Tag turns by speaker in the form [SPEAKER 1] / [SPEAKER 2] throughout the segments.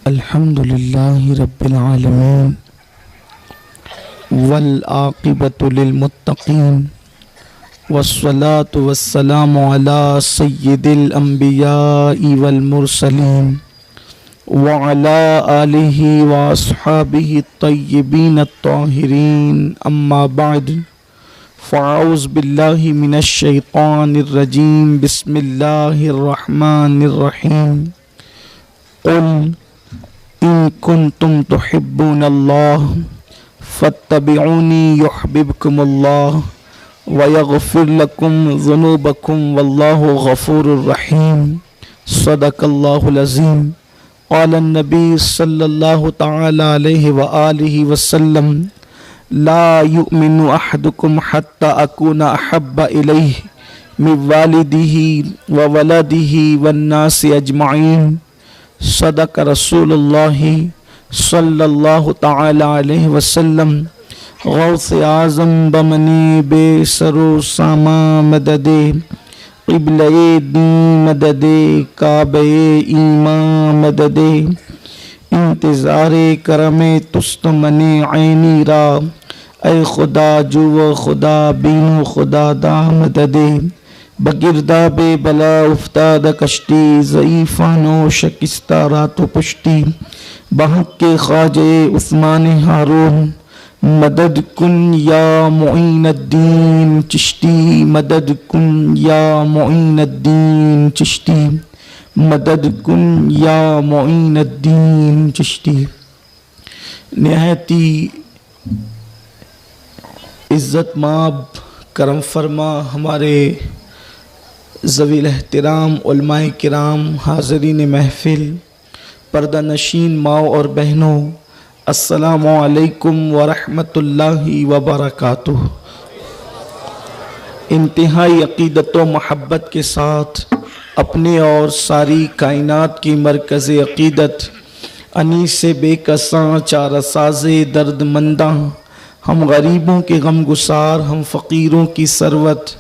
[SPEAKER 1] الحمد لله رب العالمين والعاقبة للمتقين والصلاة والسلام على سيد الأنبياء والمرسلين وعلى آله وأصحابه الطيبين الطاهرين أما بعد فأعوذ بالله من الشيطان الرجيم بسم الله الرحمن الرحيم قل إن كنتم تحبون الله فاتبعوني يحببكم الله ويغفر لكم ذنوبكم والله غفور رحيم صدق الله العظيم. قال النبي صلى الله تعالى عليه وآله وسلم لا يؤمن أحدكم حتى أكون أحب إليه من والده وولده والناس أجمعين صدق رسول اللہ صلی اللہ تعالی علیہ وسلم. غوث اعظم بمنی بے سرو ساما مدد قبلہ دین مدد کعبہ ایمان مدد انتظار کرم تست منی عینی را اے خدا جو خدا بینو خدا دا مدد بگرداب بلا افتاد کشتی ضعیفان و شکستہ رات و پشتی بحق کے خواجہ عثمان ہارون مدد کن یا معین الدین چشتی مدد کن یا معین الدین چشتی مدد کن یا معین الدین چشتی. نہایتی عزت مآب کرم فرما ہمارے ذوی الاحترام علماء کرام حاضرین محفل پردہ نشین ماؤں اور بہنوں السلام علیکم ورحمۃ اللہ وبرکاتہ. انتہائی عقیدت و محبت کے ساتھ اپنے اور ساری کائنات کی مرکز عقیدت انیس بے کساں چارہ ساز درد منداں ہم غریبوں کے غم گسار ہم فقیروں کی ثروت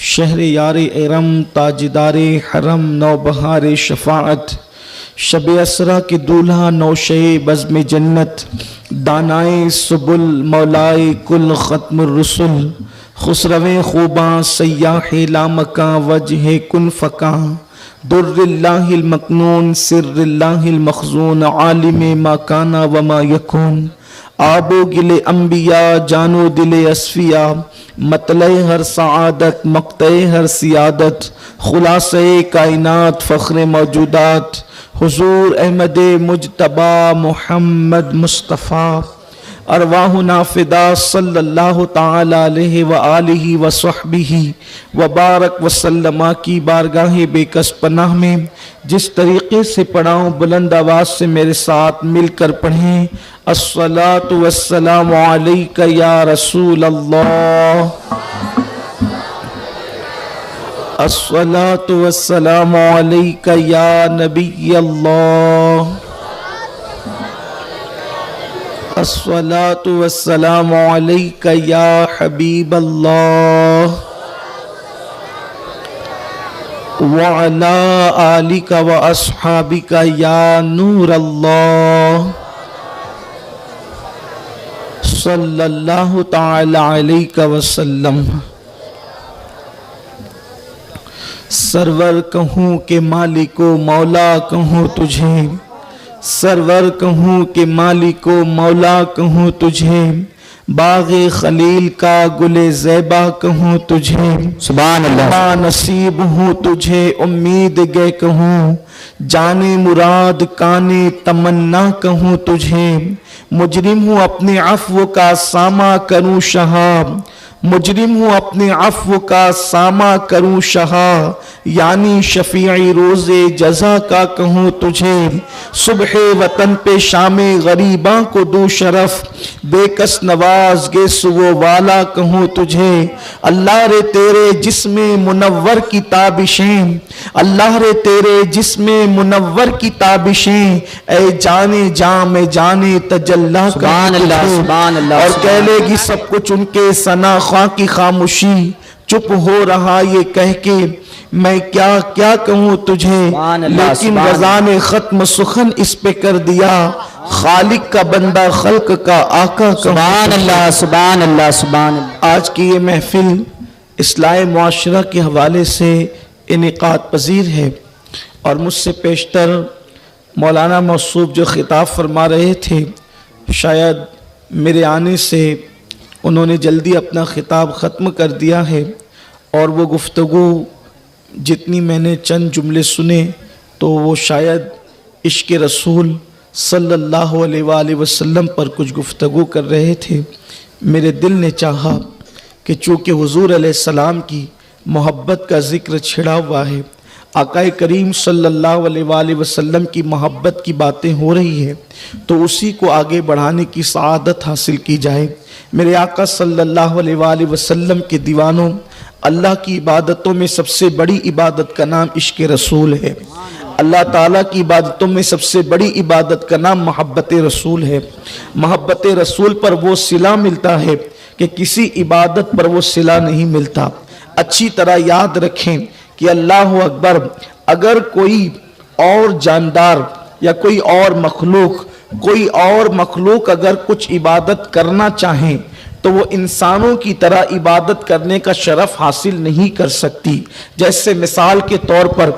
[SPEAKER 1] شہر یار ارم تاجدار حرم نوبہار شفاعت شب اسرا کے دولہا نوشے بزم جنت دانائے سبل مولائے کل ختم الرسل خسرو خوباں سیاح لامکاں وجہ کن فکاں در اللہ المکنون سر اللہ المخزون عالم ما کانا وما یکون آب و گل انبیاء جانو دل اصفیاء مطلع ہر سعادت مقطع ہر سیادت خلاصہ کائنات فخر موجودات حضور احمد مجتبی محمد مصطفیٰ ارواحنا فدا صلی اللہ تعالی علیہ وآلہ وصحبہ وبارک وسلم کی بارگاہ بے کس پناہ میں جس طریقے سے پڑھاؤں بلند آواز سے میرے ساتھ مل کر پڑھیں. الصلاۃ والسلام علیک یا رسول اللہ الصلاۃ والسلام علیک یا نبی اللہ الصلاۃ والسلام علیک یا حبیب اللہ وعلی آلک واصحابک یا نور اللہ صلی اللہ تعالی علیہ وسلم. سرور کہوں کہ مالک و مولا کہوں تجھے سرور کہوں کہ مالک و مولا کہوں تجھے باغ خلیل کا گل زیبا کہوں تجھے
[SPEAKER 2] سبحان اللہ.
[SPEAKER 1] نصیب ہوں تجھے امید گے کہوں جانے مراد کانے تمنا کہوں تجھے مجرم ہوں اپنے عفو کا سامہ کروں شہاب مجرم ہوں اپنے عفو کا سامہ کروں شہا یعنی شفیعی روز جزا کا کہوں تجھے صبح وطن پہ شام غریباں کو دو شرف بے کس نواز گے سو والا کہوں تجھے اللہ رے تیرے جسم منور کی تابشیں اللہ رے تیرے جسم منور کی تابشیں اے جانے جاں میں جانے تجلا
[SPEAKER 2] سبحان اللہ سبحان اللہ.
[SPEAKER 1] اور کہہ لے گی سب کچھ ان کے ثنا خواں کی خاموشی चुप हो रहा ये कह के मैं क्या क्या कहूँ तुझे, लेकिन रज़ा ने खत्म सुखन इस पे कर दिया, खालिक का बंदा खल्क का आका। सुभान अल्लाह सुभान अल्लाह सुभान अल्लाह। आज की ये महफिल इस्लाह मुआशरा के हवाले से इनेकाद पजीर है और मुझसे पेशतर मौलाना मौसूफ जो खिताब फरमा रहे थे, शायद मेरे आने से उन्होंने जल्दी अपना खिताब ख़त्म कर दिया है और वो गुफ्तगू जितनी मैंने चंद जुमले सुने तो वो शायद इश्क़ रसूल सल्लल्लाहु अलैहि वसल्लम पर कुछ गुफ्तगू कर रहे थे। मेरे दिल ने चाहा कि चूँकि हुज़ूर अलैहिस्सलाम की मोहब्बत का ज़िक्र छिड़ा हुआ है, आकाए करीम सल्लल्लाहु अलैहि वसल्लम की मोहब्बत की बातें हो रही है, तो उसी को आगे बढ़ाने की सआदत हासिल की जाए। मेरे आका सल्लल्लाहु अलैहि वसल्लम के दीवानों, अल्लाह की इबादतों में सबसे बड़ी इबादत का नाम इश्क़ रसूल है। अल्लाह ताला की इबादतों में सबसे बड़ी इबादत का नाम मोहब्बत रसूल है। मोहब्बत रसूल पर वो सिला मिलता है कि किसी इबादत पर वो सिला नहीं मिलता। अच्छी तरह याद रखें कि अल्लाह अकबर, अगर कोई और जानदार या कोई और मखलूक अगर कुछ इबादत करना चाहें तो वो इंसानों की तरह इबादत करने का शरफ हासिल नहीं कर सकती। जैसे मिसाल के तौर पर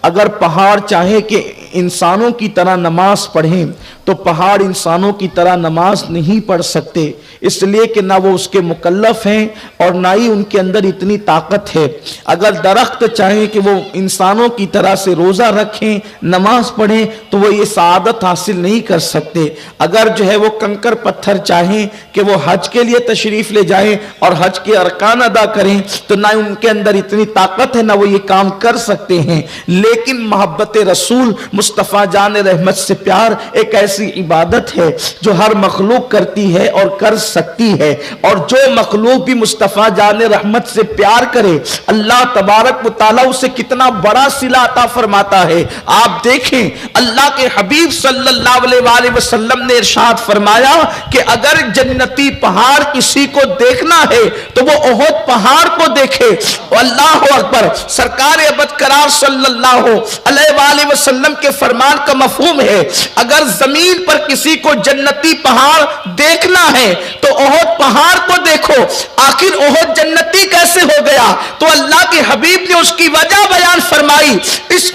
[SPEAKER 1] अगर पहाड़ चाहे कि इंसानों की तरह नमाज पढ़ें तो पहाड़ इंसानों की तरह नमाज नहीं पढ़ सकते, इसलिए कि ना वो उसके मुकल्लफ हैं और ना ही उनके अंदर इतनी ताकत है। अगर दरख्त चाहें कि वो इंसानों की तरह से रोज़ा रखें, नमाज पढ़ें, तो वो ये सआदत हासिल नहीं कर सकते। अगर जो है वो कंकर पत्थर चाहें कि वो हज के लिए तशरीफ़ ले जाएं और हज के अरकान अदा करें, तो ना उनके अंदर इतनी ताकत है, ना वो ये काम कर सकते हैं। लेकिन मोहब्बत रसूल मुस्तफ़ा जान रहमत से प्यार एक ऐसी इबादत है जो हर मखलूक करती है और कर सकती है, और जो मखलूक भी मुस्तफ़ा जान रहमत से प्यार करे, अल्लाह तबारक व तआला उसे कितना बड़ा सिला अता फरमाता है। आप देखें, अल्लाह के हबीब सल्लल्लाहु अलैहि वसल्लम ने इरशाद फरमाया कि अगर जन्नती पहाड़ किसी को देखना है तो वो ओहद पहाड़ को देखे। अल्लाह अकबर। सरकार अबद करार सल्लल्लाहु अलैहि वसल्लम के फरमान का मफहूम है, अगर जमीन पर किसी को जन्नती पहाड़ देखना है तो ओहद पहाड़ को देखो। आखिर ओहद जन्नती कैसे हो गया? तो अल्लाह के हबीब ने उसकी वजह बयान फरमाई।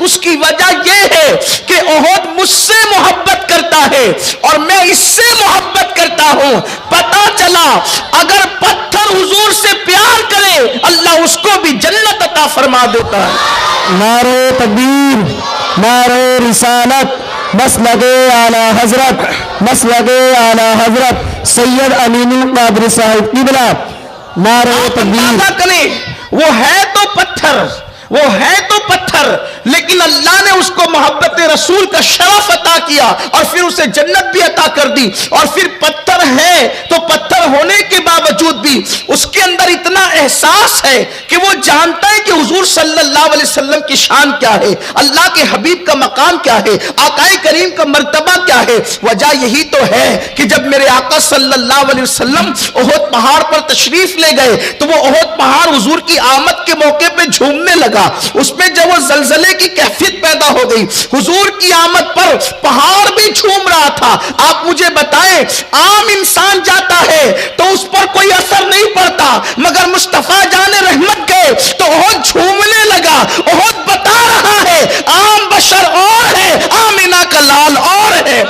[SPEAKER 1] उसकी वजह यह है कि ओहद मुझसे मोहब्बत करता है और मैं इससे मोहब्बत करता हूं। पता चला अगर पत्थर हुजूर से प्यार करे, अल्लाह उसको भी जन्नत अता फरमा देता है।
[SPEAKER 2] नारे तकबीर, नारे रिसालत, मसलगे आला हजरत सैयद अमीनुल कादरी साहिब किबला। नारे तकबीर।
[SPEAKER 1] वो है तो पत्थर, लेकिन अल्लाह ने उसको मोहब्बत रसूल का शरफ अता किया और फिर उसे जन्नत भी अता कर दी। और फिर पत्थर है तो पत्थर होने के बावजूद भी उसके अंदर इतना एहसास है कि वो जानता है कि हुजूर सल्लल्लाहु अलैहि वसल्लम की शान क्या है, अल्लाह के हबीब का मकाम क्या है, आकाए करीम का मर्तबा क्या है। वजह यही तो है कि जब मेरे आका सल्लल्लाहु अलैहि वसल्लम ओहद पहाड़ पर तशरीफ ले गए तो वो ओहद पहाड़ हुजूर की आमद के मौके पे झूमने लगा। उसमें जब वो जलजले की कैफियत पैदा हो गई, हुजूर की आमद पर पहाड़ भी झूम रहा था। आप मुझे बताएं, आम इंसान जाता है तो उस पर कोई असर नहीं पड़ता, मगर मुस्तफा जाने रहमत गए तो ओहद झूमने लगा। ओहद बता रहा है आम बशर और है, आमिना का लाल और है,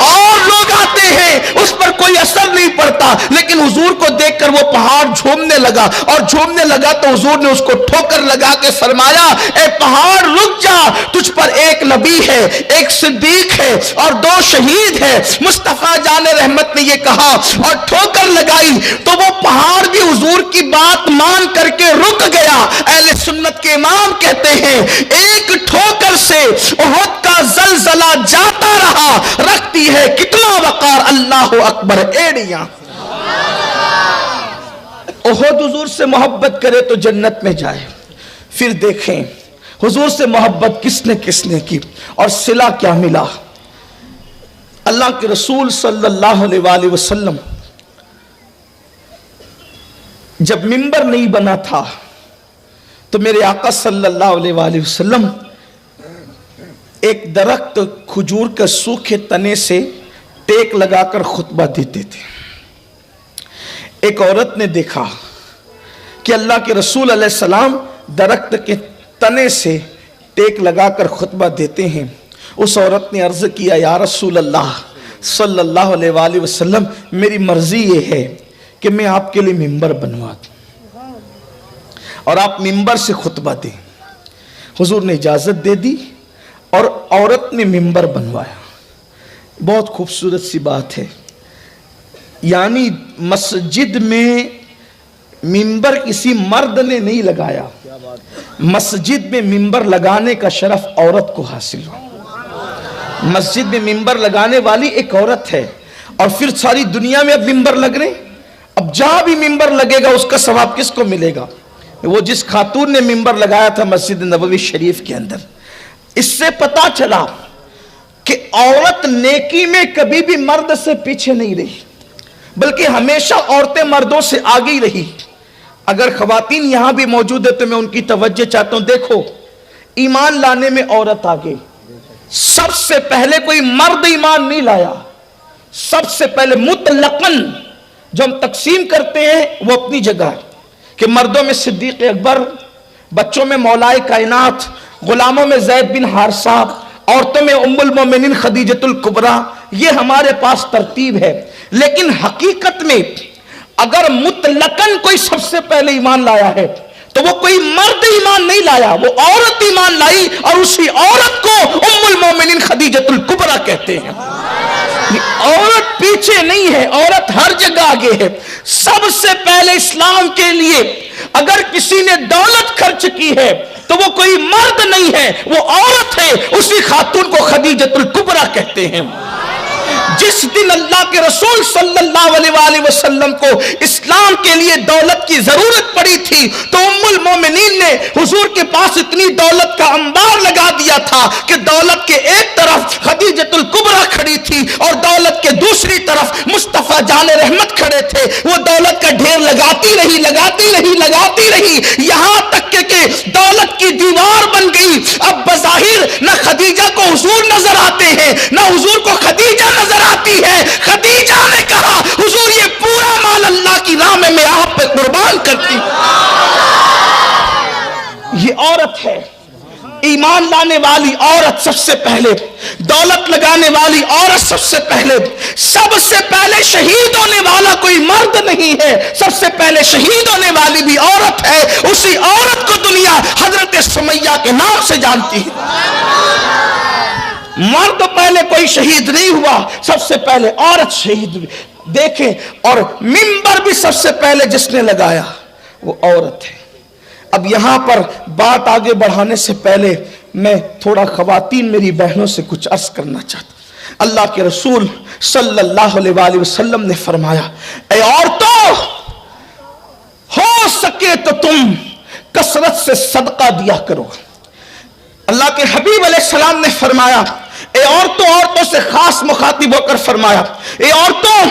[SPEAKER 1] और लोग आते हैं उस पर कोई असर नहीं पड़ता, लेकिन हुजूर को देखकर वो पहाड़ झूमने लगा। और झूमने लगा तो हुजूर ने उसको ठोकर लगा के फरमाया, ए पहाड़ रुक जा, तुझ पर एक नबी है, एक सिद्दीक है और 2 शहीद है। मुस्तफा जाने रहमत ने ये कहा और ठोकर लगाई तो वो पहाड़ भी हुजूर की बात मान करके रुक गया। अहले सुन्नत के इमाम कहते हैं, एक ठोकर से ओहद का जलजला जाता रहा, रखती है कितना वकार। अल्लाह अकबर। एड़ियां ओहद हुजूर से मोहब्बत करे तो जन्नत में जाए। फिर देखें हुजूर से मोहब्बत किसने किसने की और सिला क्या मिला। अल्लाह के रसूल सल्लल्लाहु अलैहि वसल्लम جب ممبر نہیں بنا تھا تو میرے آقا صلی اللہ علیہ وآلہ وسلم ایک درخت کھجور کے سوکھے تنے سے ٹیک لگا کر خطبہ دیتے تھے. ایک عورت نے دیکھا کہ اللہ کے رسول علیہ السلام درخت کے تنے سے ٹیک لگا کر خطبہ دیتے ہیں. اس عورت نے عرض کیا یا رسول اللہ صلی اللہ علیہ وآلہ وسلم میری مرضی یہ ہے کہ میں آپ کے لیے ممبر بنوا دوں اور آپ ممبر سے خطبہ دیں. حضور نے اجازت دے دی اور عورت نے ممبر بنوایا. بہت خوبصورت سی بات ہے. یعنی مسجد میں ممبر کسی مرد نے نہیں لگایا, مسجد میں ممبر لگانے کا شرف عورت کو حاصل ہو. مسجد میں ممبر لگانے والی ایک عورت ہے اور پھر ساری دنیا میں اب ممبر لگ رہے. اب جہاں بھی ممبر لگے گا اس کا ثواب کس کو ملے گا؟ وہ جس خاتون نے ممبر لگایا تھا مسجد نبوی شریف کے اندر. اس سے پتا چلا کہ عورت نیکی میں کبھی بھی مرد سے پیچھے نہیں رہی, بلکہ ہمیشہ عورتیں مردوں سے آگے ہی رہی. اگر خواتین یہاں بھی موجود ہے تو میں ان کی توجہ چاہتا ہوں. دیکھو, ایمان لانے میں عورت آگے. سب سے پہلے کوئی مرد ایمان نہیں لایا. سب سے پہلے مطلقاً جو ہم تقسیم کرتے ہیں وہ اپنی جگہ ہے کہ مردوں میں صدیق اکبر, بچوں میں مولائے کائنات, غلاموں میں زید بن حارثہ, عورتوں میں ام المومنین خدیجۃ الکبریٰ. یہ ہمارے پاس ترتیب ہے. لیکن حقیقت میں اگر مطلقاً کوئی سب سے پہلے ایمان لایا ہے تو وہ کوئی مرد ایمان نہیں لایا, وہ عورت ایمان لائی اور اسی عورت کو ام المومنین خدیجۃ الکبریٰ کہتے ہیں. عورت پیچھے نہیں ہے, عورت ہر جگہ آگے ہے. سب سے پہلے اسلام کے لیے اگر کسی نے دولت خرچ کی ہے تو وہ کوئی مرد نہیں ہے, وہ عورت ہے. اسی خاتون کو خدیجۃ الکبریٰ کہتے ہیں. جس دن اللہ کے رسول صلی اللہ علیہ وآلہ وسلم کو اسلام کے لیے دولت کی ضرورت پڑی تھی تو ام المومنین نے حضور کے پاس اتنی دولت کا انبار لگا دیا تھا کہ دولت کے ایک طرف خدیجۃ الکبریٰ کھڑی تھی اور دولت کے دوسری طرف مصطفیٰ جان رحمت کھڑے تھے. وہ دولت کا ڈھیر لگاتی رہی یہاں تک کہ دولت کی دیوار بن گئی. اب بظاہر نہ خدیجہ کو حضور نظر آتے ہیں نہ حضور کو خدیجہ نظر آتی ہے. خدیجہ نے کہا حضور یہ پورا مال اللہ کی راہ میں آپ پہ قربان کرتی. یہ عورت ہے, ایمان لانے والی عورت سب سے پہلے, دولت لگانے والی عورت سب سے پہلے شہید ہونے والا کوئی مرد نہیں ہے, سب سے پہلے شہید ہونے والی بھی عورت ہے. اسی عورت کو دنیا حضرت سمیہ کے نام سے جانتی ہے. مرد پہلے کوئی شہید نہیں ہوا, سب سے پہلے عورت شہید ہوئی. دیکھیں, اور منبر بھی سب سے پہلے جس نے لگایا وہ عورت ہے. اب یہاں پر بات آگے بڑھانے سے پہلے میں تھوڑا خواتین میری بہنوں سے کچھ عرض کرنا چاہتا ہوں. اللہ کے رسول صلی اللہ علیہ وآلہ وسلم نے فرمایا, اے عورتوں, ہو سکے تو تم کثرت سے صدقہ دیا کرو. اللہ کے حبیب علیہ السلام نے فرمایا, اے عورتوں سے خاص مخاطب ہو کر فرمایا, اے عورتوں,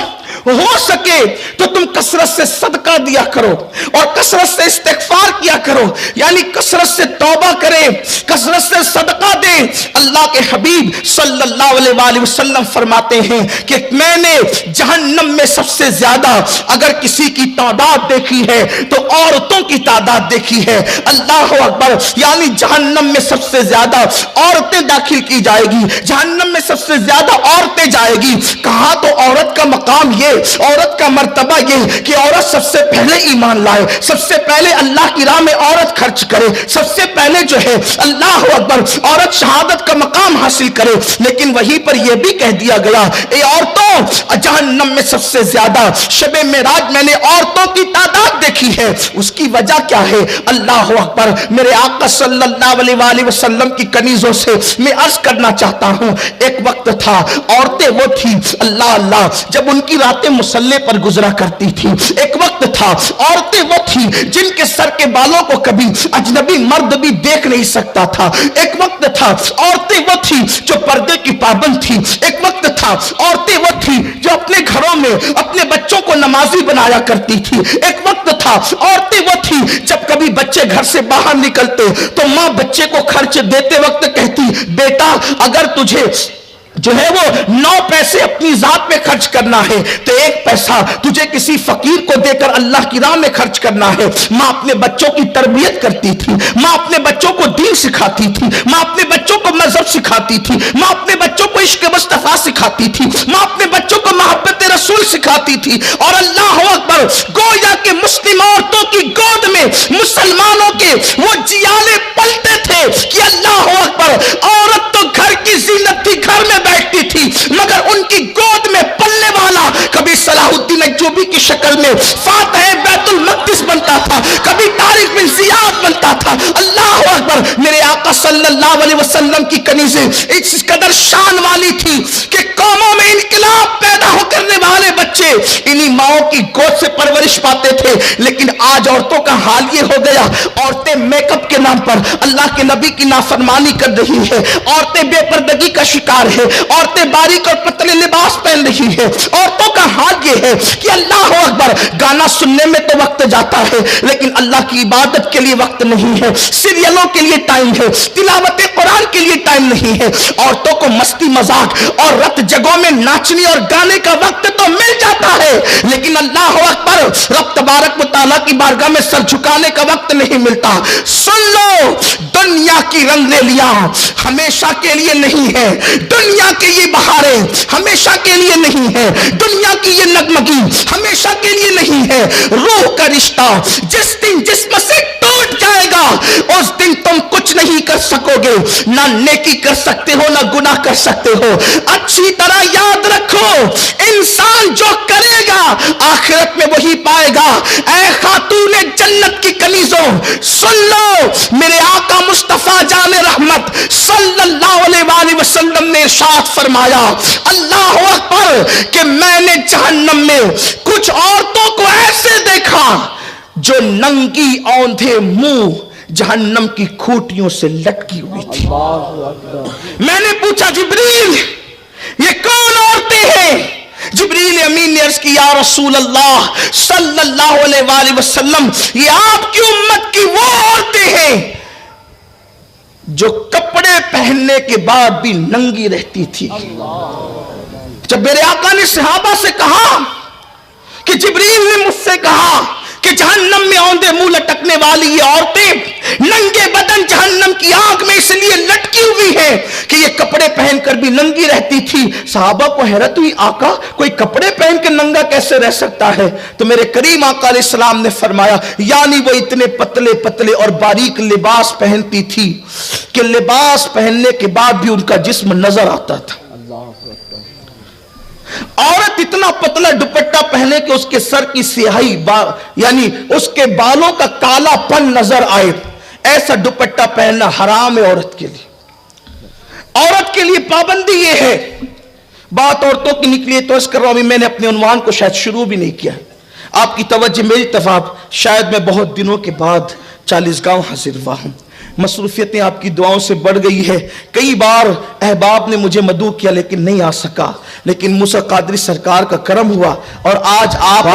[SPEAKER 1] ہو سکے تو تم کثرت سے صدقہ دیا کرو اور کثرت سے استغفار کیا کرو. یعنی کثرت سے توبہ کرے, کثرت سے صدقہ دے. اللہ کے حبیب صلی اللہ علیہ وآلہ وسلم فرماتے ہیں کہ میں نے جہنم میں سب سے زیادہ اگر کسی کی تعداد دیکھی ہے تو عورتوں کی تعداد دیکھی ہے. اللہ اکبر. یعنی جہنم میں سب سے زیادہ عورتیں داخل کی جائے گی, جہنم میں سب سے زیادہ عورتیں جائے گی. کہاں تو عورت کا مقام یہ, عورت کا مرتبہ یہ کہ عورت سب سے پہلے ایمان لائے, سب سے پہلے اللہ کی راہ میں عورت خرچ کرے, سب سے پہلے جو ہے اللہ اکبر عورت شہادت کا مقام حاصل کرے. لیکن وہیں پر یہ بھی کہہ دیا گیا, اے عورتوں, جہنم میں سب سے زیادہ شب معراج میں نے عورتوں کی تعداد دیکھی ہے. اس کی وجہ کیا ہے؟ اللہ اکبر. میرے آقا صلی اللہ علیہ وآلہ وسلم کی کنیزوں سے میں عرض کرنا چاہتا ہوں, ایک وقت تھا عورتیں وہ تھی اللہ اللہ جب ان کی رات रातें मुसल्ले पर गुजरा करती थी। एक वक्त था औरतें वो थी जिनके सर के बालों को कभी अजनबी मर्द भी देख नहीं सकता था। एक वक्त था औरतें वो थी जो पर्दे की पाबंद थी। एक वक्त था औरतें वो थी जो अपने घरों में अपने बच्चों को नमाजी बनाया करती थी। एक वक्त था औरतें वो थी जब कभी बच्चे घर से बाहर निकलते तो माँ बच्चे को खर्च देते वक्त कहती, बेटा अगर तुझे जो है वो 9 पैसे अपनी जात में खर्च करना है तो 1 पैसा तुझे किसी फकीर को देकर अल्लाह की राह में खर्च करना है। माँ अपने बच्चों की तरबियत करती थी, माँ अपने बच्चों को दीन सिखाती थी, माँ अपने बच्चों को मजहब सिखाती थी, माँ अपने बच्चों को इश्क मुस्तफा सिखाती थी, माँ अपने बच्चों को मोहब्बत रसूल सिखाती थी। और अल्लाह अकबर, गोया के मुस्लिम औरतों की गोद में मुसलमानों के वो जियाले पलते थे कि अल्लाह अकबर, औरत तो घर की जीनत थी, घर में बैठती थी, मगर उनकी गोद में पलने वाला कभी सलाहुद्दीन अय्यूबी की शक्ल में फातिह बैतुल मक़दिस बनता था, कभी तारिक बिन ज़ियाद बनता था। अल्लाह अकबर, मेरे आका सल्लल्लाहु अलैहि वसल्लम की कनीज़ें इस कदर शान वाली थी कि कौमों में इनकलाब पैदा हो करने वाले बच्चे इन्हीं माओं की गोद से परवरिश पाते थे। लेकिन आज औरतों का हाल ये हो गया, औरतें मेकअप के नाम पर अल्लाह के नबी की नाफरमानी कर रही है, औरतें बेपर्दगी का शिकार है, औरतें बारीक और पतले लिबास पहन रही है। औरतों का हाल ये है कि अल्लाह अकबर, गाना सुनने में तो वक्त जाता है लेकिन अल्लाह की इबादत के लिए वक्त नहीं है, सीरियलों के लिए टाइम है, तिलावत कुरान के लिए टाइम नहीं है। औरतों को मस्ती मजाक और रत जगहों में नाचने और गाने का वक्त तो मिल जाता है लेकिन अल्लाह अकबर, रब तबारक व तआला की बारगाह में सर झुकाने का वक्त नहीं मिलता। सुन लो, दुनिया की रंगरेलियां हमेशा के लिए नहीं है, दुनिया के ये बहारें हमेशा के लिए नहीं है, दुनिया की ये नगमगी हमेशा के लिए नहीं है। रूह का रिश्ता जिस दिन जिस्म से टूट जाएगा उस दिन तुम कुछ नहीं कर सकोगे, ना नेकी कर सकते हो ना गुनाह कर सकते हो। अच्छी तरह याद रखो, इंसान जो करेगा आखिरत में वही पाएगा। ऐ खातूने जन्नत की कनीजों, सुन लो, मेरे आका मुस्तफा जाने रहमत सल्लल्लाहु अलैहि वसल्लम ने इरशाद फरमाया, अल्लाह अकबर, कि मैंने जहन्नम में कुछ औरतों को ऐसे देखा जो नंगी औंधे मुंह जहन्नम की खूंटियों से लटकी हुई थी। मैंने पूछा, जिब्रील ये कौन औरतें हैं? जिब्रील अमीन ने अर्ज की, या रसूल अल्लाह सल्लल्लाहु अलैहि वसल्लम, ये आपकी उम्मत की वो औरतें हैं जो कपड़े पहनने के बाद भी नंगी रहती थी। जब मेरे आका ने सहाबा से कहा कि जिब्रील ने मुझसे कहा कि जहन्नम में औंधे मुंह लटकने वाली ये औरतें नंगे बदन जहन्नम की आग में इसलिए लटकी हुई है कि ये कपड़े पहनकर भी नंगी रहती थी। सहाबा को हैरत हुई, आका कोई कपड़े पहन के नंगा कैसे रह सकता है? तो मेरे करीम आका अलैहिस्सलाम ने फरमाया, यानी वो इतने पतले पतले और बारीक लिबास पहनती थी कि लिबास पहनने के बाद भी उनका जिस्म नजर आता था। औरत इतना पतला दुपट्टा पहने कि उसके सर की स्याही यानी उसके बालों का कालापन नजर आए, ऐसा दुपट्टा पहनना हराम है औरत के लिए। औरत के लिए पाबंदी ये है। बात औरतों की निकली है तो इस कर रहा हूं, अभी मैंने अपने उन्वान को शायद शुरू भी नहीं किया। आपकी तवज्जो मेरी तरफ, शायद मैं बहुत दिनों के बाद 40 गांव हाजिर हुआ हूं। मसरूफियतें आपकी दुआओं से बढ़ गई है। कई बार अहबाब ने मुझे मदऊ किया लेकिन नहीं आ सका, लेकिन मूसा कादरी सरकार का करम हुआ और आज आप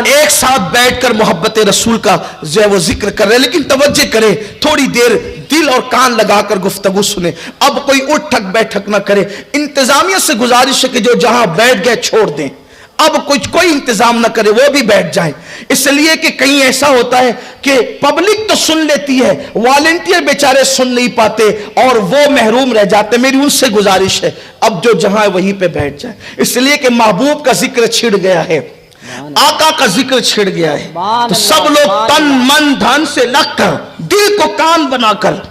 [SPEAKER 1] एक साथ बैठकर मोहब्बत रसूल का जो है वो जिक्र कर रहे हैं। लेकिन तवज्जो करें, थोड़ी देर दिल और कान लगाकर गुफ्तगू सुने। अब कोई उठक बैठक ना करे। इंतजामिया से गुजारिश है कि जो जहां बैठ गए छोड़ दें, अब कुछ कोई इंतजाम ना करे, वो भी बैठ जाए। इसलिए कि कहीं ऐसा होता है कि पब्लिक तो सुन लेती है, वॉलंटियर बेचारे सुन नहीं पाते और वो महरूम रह जाते। मेरी उनसे गुजारिश है अब जो जहां है वहीं पे बैठ जाए, इसलिए कि महबूब का जिक्र छिड़ गया है, आका का जिक्र छिड़ गया है। तो सब लोग तन मन धन से लगकर दिल को कान बनाकर,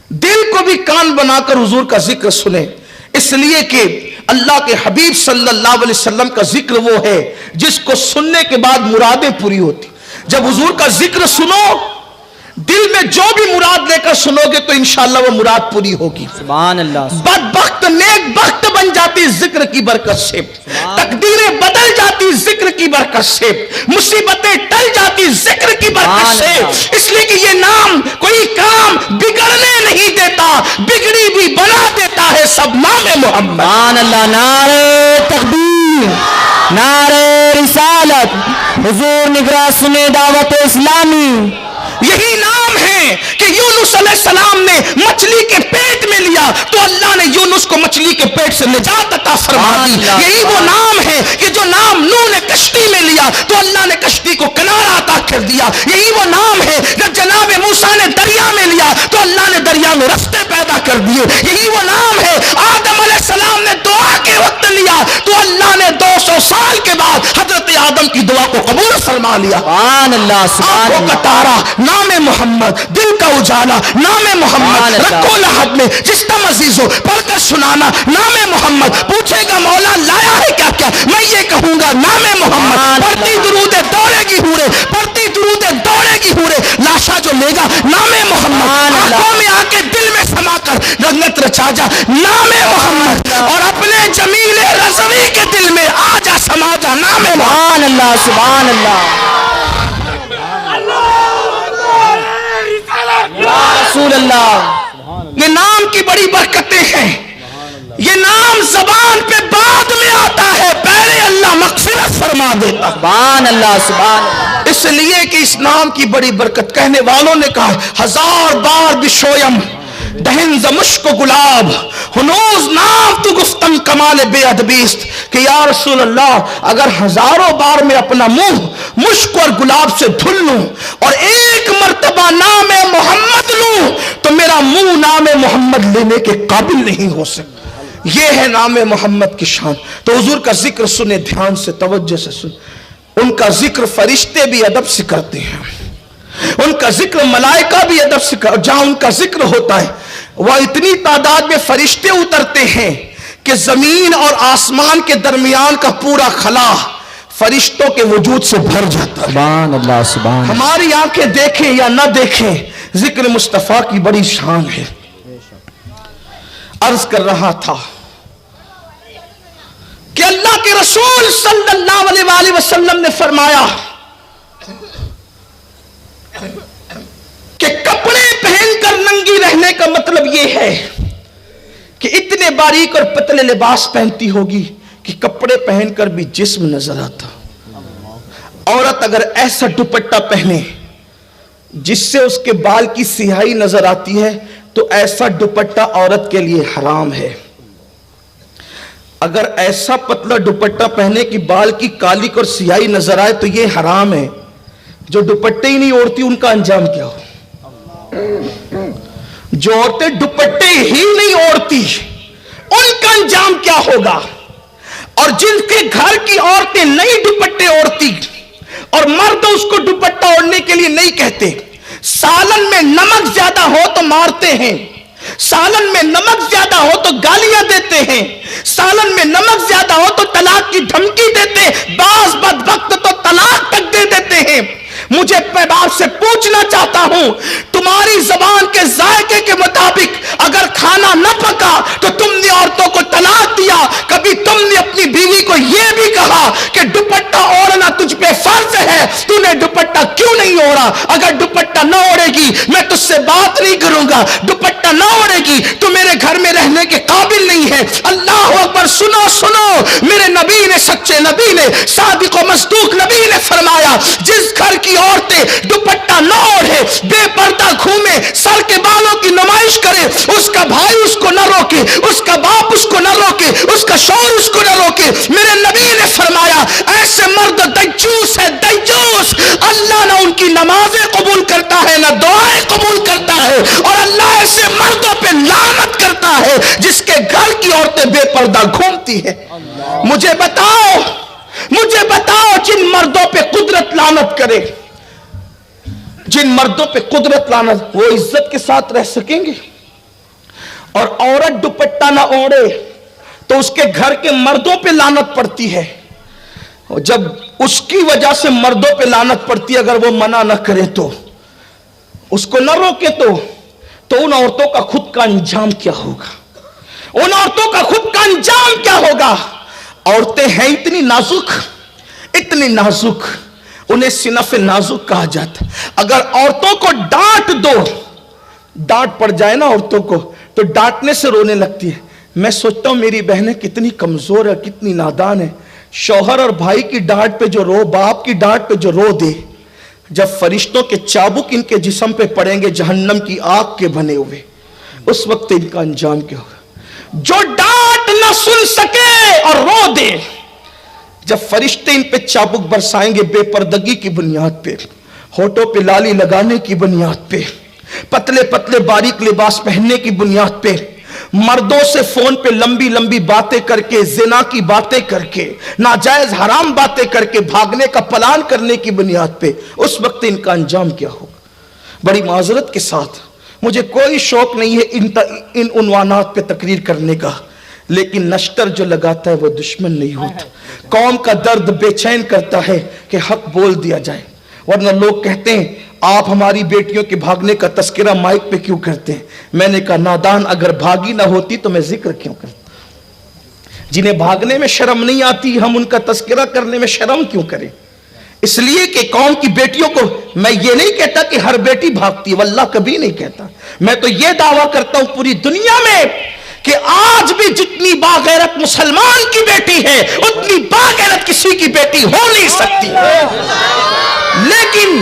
[SPEAKER 1] दिल को भी कान बनाकर हुजूर का जिक्र सुने। इसलिए कि अल्लाह के हबीब सल्लल्लाहु अलैहि वसल्लम का जिक्र वो है जिसको सुनने के बाद मुरादें पूरी होती। जब हुजूर का जिक्र सुनो, दिल में जो भी मुराद लेकर सुनोगे तो इंशाअल्लाह वो मुराद पूरी होगी। सुभान अल्लाह। बदबख्त नेक बख्त बन जाती जिक्र की बरकत से। बदल जाती जिक्र की बरकत से, मुसीबतें टल जाती जिक्र की बरकत से, इसलिए कि ये नाम कोई काम बिगड़ने नहीं देता, बिगड़ी भी बना देता है। सब नाम मोहम्मद।
[SPEAKER 2] सुभान अल्लाह। नारे तकबीर, नारे रिसालत, हुजूर निगरान सुने दावत इस्लामी।
[SPEAKER 1] यही नाम है कि यूनुस अलैहिस्सलाम ने मछली के पेट में लिया तो अल्लाह ने यूनुस को मछली के पेट से निजात अता फरमा दी। यही वो नाम है कि जो नाम नूह ने कश्ती में लिया तो अल्लाह ने कश्ती को किनारा अता कर दिया। यही वो नाम है जब जनाब मूसा ने दरिया में लिया तो अल्लाह ने दरिया में रास्ते पैदा कर दिए। यही वो नाम है आदम अलैहिस्सलाम ने दुआ के वक्त लिया तो अल्लाह ने 200 साल के बाद हजरत आदम की दुआ को कबूल फरमा लिया।
[SPEAKER 2] सुभान अल्लाह, सुभान
[SPEAKER 1] आंखों का तारा नामे मोहम्मद, दिल का उजाला नामे मोहम्मद, रखो लहब में जिस्ता अजीजो पढ़कर सुनाना नामे मोहम्मद। पूछेगा मौला लाया है क्या क्या, मैं ये कहूंगा नामे मोहम्मद। पढ़ती दुरूद दौड़ेगी हूरे, पढ़ती दुरूद दौड़ेगी हूरे, लाशा जो लेगा नामे मोहम्मद। आंखों में आके दिल में समाकर रंगत रचा जा नामे मोहम्मद, और अपने जमीले रज़वी के दिल में आजा समा जा नामे मोहम्मद।
[SPEAKER 2] सुभान अल्लाह, सुभान अल्लाह, या रसूल अल्लाह।
[SPEAKER 1] ये नाम की बड़ी बरकतें हैं। ये नाम जबान पे बाद में आता है, पहले अल्लाह मग़फ़िरत फरमा देता।
[SPEAKER 2] सुभान अल्लाह, सुभान अल्लाह।
[SPEAKER 1] इसलिए कि इस नाम की बड़ी बरकत, कहने वालों ने कहा 1000 बार बिशोयम दहन ज़मुश्क गुलाब हुनूज नाम तू गुफ्तन कमाल बेअदबीस्त, कि या रसूल अल्लाह अगर हजारों बार मैं अपना मुंह मुश्क और गुलाब से धुल लूं और एक मर्तबा नाम मोहम्मद लूं तो मेरा मुंह नाम मोहम्मद लेने के काबिल नहीं हो सकता। यह है नाम मोहम्मद की शान। तो हुजूर का जिक्र सुने ध्यान से, तवज्जो से सुन। उनका जिक्र फरिश्ते भी अदब से करते हैं, उनका जिक्र मलाइका भी अदब से कर। जहां उनका जिक्र होता है वह इतनी तादाद में फरिश्ते उतरते हैं कि जमीन और आसमान के दरमियान का पूरा खला फरिश्तों के वजूद से भर जाता है।
[SPEAKER 2] सुभान अल्लाह, सुभान।
[SPEAKER 1] हमारी आंखें देखें या ना देखें, जिक्र मुस्तफा की बड़ी शान है। अर्ज कर रहा था कि अल्लाह के रसूल सल्लल्लाहु अलैहि वसल्लम ने फरमाया कि कपड़े पहनकर नंगी रहने का मतलब यह है कि इतने बारीक और पतले लिबास पहनती होगी कि कपड़े पहनकर भी जिस्म नजर आता। औरत अगर ऐसा दुपट्टा पहने जिससे उसके बाल की सियाही नजर आती है तो ऐसा दुपट्टा औरत के लिए हराम है। अगर ऐसा पतला दुपट्टा पहने कि बाल की कालिक और सियाही नजर आए तो यह हराम है। जो दुपट्टे ही नहीं ओढ़ती उनका अंजाम क्या हो? जो औरतें दुपट्टे ही नहीं ओढ़ती उनका अंजाम क्या होगा? और जिनके घर की औरतें नहीं दुपट्टे ओढ़ती और मर्द उसको दुपट्टा ओढ़ने के लिए नहीं कहते, सालन में नमक ज्यादा हो तो मारते हैं, सालन में नमक ज्यादा हो तो गालियां देते हैं, सालन में नमक ज्यादा हो तो तलाक की धमकी देते, बाज बदबख्त तो तलाक तक दे देते हैं। मुझे मैं आपसे पूछना चाहता हूं, तुम्हारी जबान के जायके के मुताबिक अगर खाना न पका तो तुमने औरतों को तलाक दिया, कभी तुमने अपनी बीवी को यह भी कहा कि दुपट्टा ओढ़ना तुझ पे फर्ज है, तूने दुपट्टा क्यों नहीं ओढ़ा? अगर दुपट्टा न ओढ़ेगी मैं तुझसे बात नहीं करूंगा, दुपट्टा न ओढ़ेगी तो मेरे घर में रहने के काबिल नहीं है। अल्लाह अकबर। सुनो सुनो, मेरे नबी ने, सच्चे नबी ने, सादिक व मसदूक नबी ने फरमाया, जिस घर की औरतें दुपट्टा न ओढ़े, बेपर्दा घूमे, सर के बालों की नुमाइश करे, उसका भाई उसको न रोके, उसका बाप उसको न रोके, उसका शौहर उसको न रोके, मेरे नबी ने फरमाया ऐसे मर्द दज्जूस है, दज्जूस। अल्लाह ना उनकी नमाजें कबूल करता है ना दुआएं कबूल करता है, और अल्लाह ऐसे मर्दों पे लानत करता है जिसके घर की औरतें बेपर्दा घूमती है। मुझे बताओ, मुझे बताओ, जिन मर्दों पे कुदरत लानत करे, जिन मर्दों पे कुदरत लानत, वो इज्जत के साथ रह सकेंगे? और औरत दुपट्टा ना ओढ़े तो उसके घर के मर्दों पे लानत पड़ती है, और जब उसकी वजह से मर्दों पे लानत पड़ती है, अगर वो मना न करे तो, उसको न रोके तो उन औरतों का खुद का अंजाम क्या होगा? उन औरतों का खुद का अंजाम क्या होगा? عورتیں ہیں اتنی نازک, انہیں صنف نازک کہا جاتا. اگر عورتوں کو ڈانٹ دو, ڈانٹ پڑ جائے نا عورتوں کو تو ڈانٹنے سے رونے لگتی ہے. میں سوچتا ہوں میری بہنیں کتنی کمزور ہے, کتنی نادان ہے. شوہر اور بھائی کی ڈانٹ پہ جو رو, باپ کی ڈانٹ پہ جو رو دے, جب فرشتوں کے چابک ان کے جسم پہ پڑیں گے جہنم کی آگ کے بنے ہوئے, اس وقت ان کا انجام کیا ہوگا؟ جو ڈانٹ نہ سن سکے اور رو دے, جب فرشتے ان پہ چابک برسائیں گے بے پردگی کی بنیاد پہ, ہونٹوں پہ لالی لگانے کی بنیاد پہ, پتلے پتلے باریک لباس پہننے کی بنیاد پہ, مردوں سے فون پہ لمبی لمبی باتیں کر کے, زنا کی باتیں کر کے, ناجائز حرام باتیں کر کے, بھاگنے کا پلان کرنے کی بنیاد پہ, اس وقت ان کا انجام کیا ہوگا؟ بڑی معذرت کے ساتھ, مجھے کوئی شوق نہیں ہے ان عنوانات پہ تقریر کرنے کا, لیکن نشتر جو لگاتا ہے وہ دشمن نہیں ہوتا. قوم کا درد بے چین کرتا ہے کہ حق بول دیا جائے, ورنہ لوگ کہتے ہیں آپ ہماری بیٹیوں کے بھاگنے کا تذکرہ مائک پہ کیوں کرتے ہیں؟ میں نے کہا نادان, اگر بھاگی نہ ہوتی تو میں ذکر کیوں کرتا؟ جنہیں بھاگنے میں شرم نہیں آتی, ہم ان کا تذکرہ کرنے میں شرم کیوں کریں؟ اس لیے کہ قوم کی بیٹیوں کو, میں یہ نہیں کہتا کہ ہر بیٹی بھاگتی ہے, واللہ کبھی نہیں کہتا. میں تو یہ دعویٰ کرتا ہوں پوری دنیا میں کہ آج بھی جتنی باغیرت مسلمان کی بیٹی ہے اتنی باغیرت کسی کی بیٹی ہو نہیں سکتی. لیکن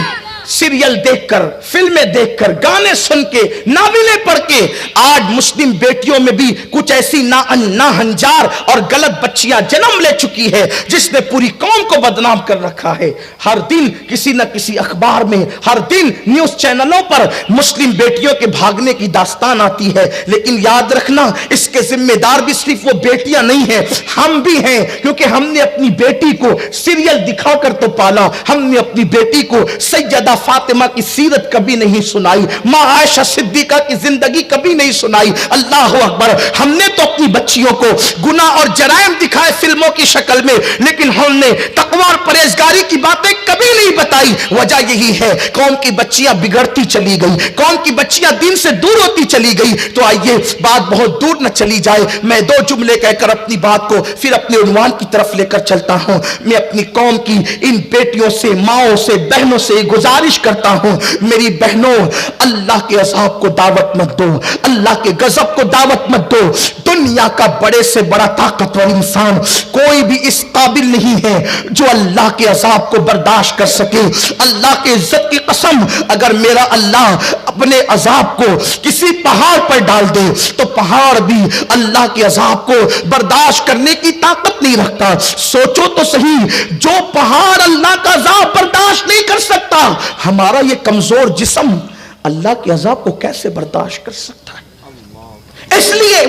[SPEAKER 1] سیریل دیکھ کر, فلمیں دیکھ کر, گانے سن کے, ناولیں پڑھ کے آج مسلم بیٹیوں میں بھی کچھ ایسی ناہنجار اور غلط بچیاں جنم لے چکی ہے جس نے پوری قوم کو بدنام کر رکھا ہے. ہر دن کسی نہ کسی اخبار میں, ہر دن نیوز چینلوں پر مسلم بیٹیوں کے بھاگنے کی داستان آتی ہے. لیکن یاد رکھنا, اس کے ذمہ دار بھی صرف وہ بیٹیاں نہیں ہیں, ہم بھی ہیں, کیونکہ ہم نے اپنی بیٹی کو سیریل دکھا کر تو پالا, ہم نے اپنی بیٹی کو سیدہ فاطمہ کی سیرت کبھی نہیں سنائی, ماں عائشہ صدیقہ کی زندگی کبھی نہیں سنائی. اللہ اکبر, ہم نے تو اپنی بچیوں کو گناہ اور جرائم دکھائے فلموں کی شکل میں, لیکن ہم نے تقوی اور پرہیزگاری کی باتیں کبھی نہیں بتائی. وجہ یہی ہے قوم کی بچیاں بگڑتی چلی گئی, قوم کی بچیاں دین سے دور ہوتی چلی گئی. تو آئیے بات بہت دور نہ چلی جائے, میں 2 جملے کہہ کر اپنی بات کو پھر اپنے عنوان کی طرف لے کر چلتا ہوں. میں اپنی قوم کی ان بیٹیوں سے, ماؤں سے, بہنوں سے گزارش کرتا ہوں, میری بہنوں, اللہ کے عذاب کو دعوت مت دو, اللہ کے غضب کو دعوت مت دو. دنیا کا بڑے سے بڑا طاقتور انسان کوئی بھی اس قابل نہیں ہے جو اللہ کے عذاب کو برداشت کر سکے. اللہ کے عزت کی قسم, اگر میرا اللہ اپنے عذاب کو کسی پہاڑ پر ڈال دے تو پہاڑ بھی اللہ کے عذاب کو برداشت کرنے کی طاقت نہیں رکھتا. سوچو تو صحیح, جو پہاڑ اللہ کا عذاب برداشت نہیں کر سکتا, ہمارا یہ کمزور جسم اللہ کے عذاب کو کیسے برداشت کر سکتا ہے؟ اس لیے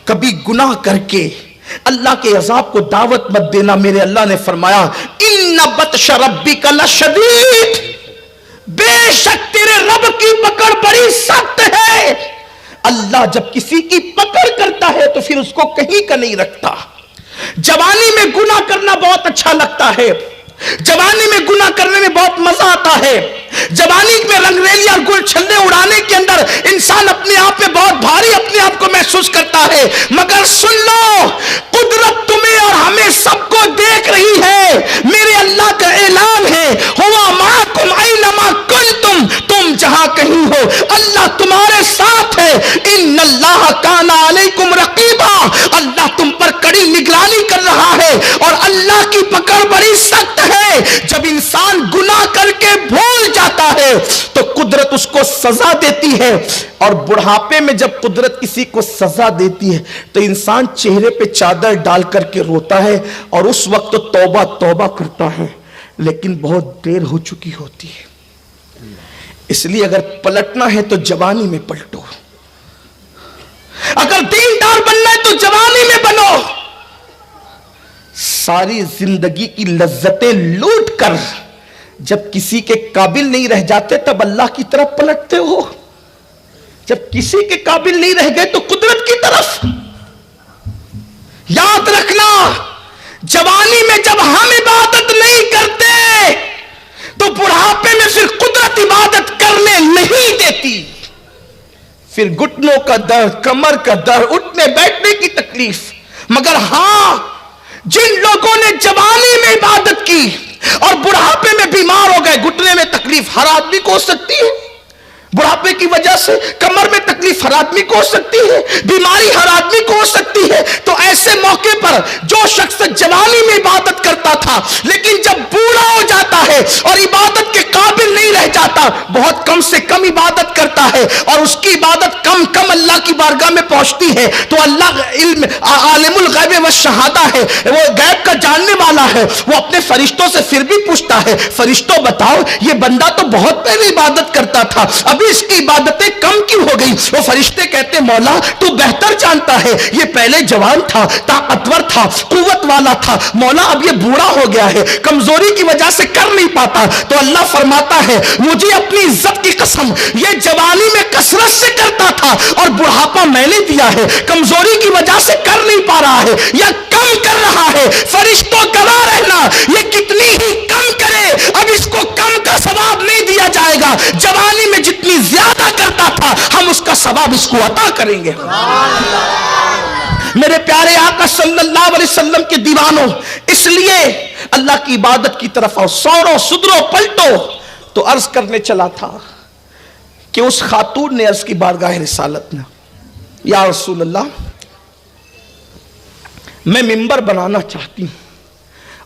[SPEAKER 1] کبھی گناہ کر کے اللہ کے عذاب کو دعوت مت دینا. میرے اللہ نے فرمایا ان بطش ربک لشدید, بے شک تیرے رب کی پکڑ بڑی سخت ہے. اللہ جب کسی کی پکڑ کرتا ہے تو پھر اس کو کہیں کا نہیں رکھتا. جوانی میں گناہ کرنا بہت اچھا لگتا ہے, جوانی میں گناہ کرنے میں بہت مزہ آتا ہے, جوانی میں رنگریلی اور گل چھلے اڑانے کے اندر انسان اپنے آپ میں بہت بھاری اپنے آپ کو محسوس کرتا ہے. مگر سن لو, قدرت تمہیں اور ہمیں سب کو دیکھ رہی ہے. میرے اللہ کا اعلان ہے, ہوا معکم اینما کنتم, تم جہاں کہیں ہو اللہ تمہارے ساتھ ہے. ان اللہ کان علیکم رقیبا, اللہ تم پر کڑی نگرانی کر رہا ہے اور اللہ کی پکڑ بڑی سخت ہے. جب انسان گناہ کر کے بھول جاتا ہے تو قدرت اس کو سزا دیتی ہے, اور بڑھاپے میں جب قدرت کسی کو سزا دیتی ہے تو انسان چہرے پہ چادر ڈال کر کے روتا ہے اور اس وقت تو توبہ توبہ کرتا ہے, لیکن بہت دیر ہو چکی ہوتی ہے. اس لیے اگر پلٹنا ہے تو جوانی میں پلٹو, اگر دیندار بننا ہے تو جوانی میں بنو. ساری زندگی کی لذتیں لوٹ کر جب کسی کے قابل نہیں رہ جاتے تب اللہ کی طرف پلٹتے ہو, جب کسی کے قابل نہیں رہ گئے تو قدرت کی طرف. یاد رکھنا, جوانی میں جب ہم عبادت نہیں کرتے تو بڑھاپے میں پھر قدرت عبادت کرنے نہیں دیتی. پھر گھٹنوں کا درد, کمر کا درد, اٹھنے بیٹھنے کی تکلیف. مگر ہاں,
[SPEAKER 3] جن لوگوں نے جوانی میں عبادت کی اور بڑھاپے میں بیمار ہو گئے، گھٹنے میں تکلیف ہر آدمی کو ہو سکتی ہے، بڑھاپے کی وجہ سے کمر میں تکلیف ہر آدمی کو ہو سکتی ہے، بیماری ہر آدمی کو ہو سکتی ہے، تو ایسے موقع پر جو شخص جوانی میں عبادت کرتا تھا لیکن جب بوڑھا ہو جاتا ہے اور عبادت کے قابل نہیں رہ جاتا، بہت کم سے کم عبادت کرتا ہے اور اس کی عبادت کم کم اللہ کی بارگاہ میں پہنچتی ہے، تو اللہ علم عالم الغیب والشہادہ ہے، وہ غیب کا جاننے والا ہے، وہ اپنے فرشتوں سے پھر بھی پوچھتا ہے، فرشتوں بتاؤ یہ بندہ تو بہت پہلے عبادت کرتا تھا، ابھی اس کی عبادتیں کم کیوں ہو گئی؟ وہ فرشتے کہتے مولا تو بہتر جانتا ہے، یہ پہلے جوان تھا، طاقتور تھا، قوت والا تھا، مولا اب یہ بوڑھا ہو گیا ہے، کمزوری کی وجہ سے کر نہیں پاتا، تو اللہ فرماتا ہے مجھے اپنی عزت کی قسم، یہ جوانی میں کثرت سے کرتا تھا اور بڑھاپا میں نے دیا ہے، کمزوری کی وجہ سے کر نہیں پا رہا ہے یا کم کر رہا ہے، فرشتوں گواہ رہنا یہ کتنی ہی کم کرے اب اس کو کم کا ثواب نہیں دیا جائے گا، جوانی میں جتنی زیادہ کرتا تھا ہم اس کا ثواب اس کو عطا کریں گے۔ میرے پیارے آقا صلی اللہ علیہ وسلم کے دیوانوں، اس لیے اللہ کی عبادت کی طرف آؤ، سوڑو سدرو پلٹو۔ تو عرض کرنے چلا تھا کہ اس خاتون نے عرض کی بارگاہ رسالت میں، یا رسول اللہ میں ممبر بنانا چاہتی ہوں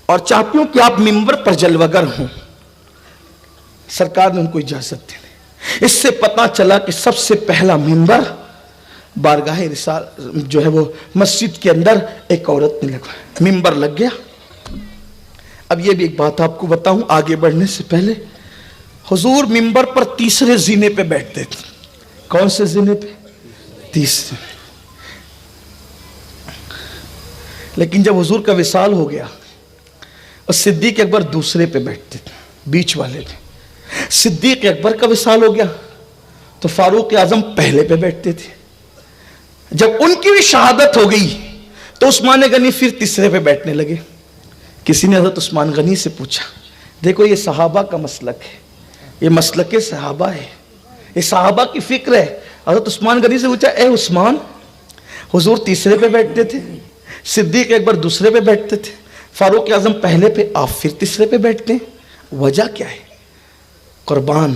[SPEAKER 3] اور چاہتی ہوں کہ آپ ممبر پر جلوگر ہوں۔ سرکار نے ان کو اجازت دی۔ اس سے پتہ چلا کہ سب سے پہلا ممبر بارگاہ رسال جو ہے وہ مسجد کے اندر ایک عورت نے لگا، ممبر لگ گیا۔ اب یہ بھی ایک بات آپ کو بتاؤں آگے بڑھنے سے پہلے، حضور ممبر پر تیسرے زینے پہ بیٹھتے تھے۔ کون سے زینے پہ؟ تیسرے۔ لیکن جب حضور کا وصال ہو گیا اور صدیق اکبر دوسرے پہ بیٹھتے تھے، بیچ والے پہ۔ صدیق اکبر کا وصال ہو گیا تو فاروق اعظم پہلے پہ بیٹھتے تھے۔ جب ان کی بھی شہادت ہو گئی تو عثمان غنی پھر تیسرے پہ بیٹھنے لگے۔ کسی نے حضرت عثمان غنی سے پوچھا، دیکھو یہ صحابہ کا مسلک ہے، یہ مسلک صحابہ ہے، یہ صحابہ کی فکر ہے۔ حضرت عثمان غنی سے پوچھا، اے عثمان، حضور تیسرے پہ بیٹھتے تھے، صدیق اکبر دوسرے پہ بیٹھتے تھے، فاروق اعظم پہلے پہ، آپ پھر تیسرے پہ بیٹھتے ہیں، وجہ کیا ہے؟ قربان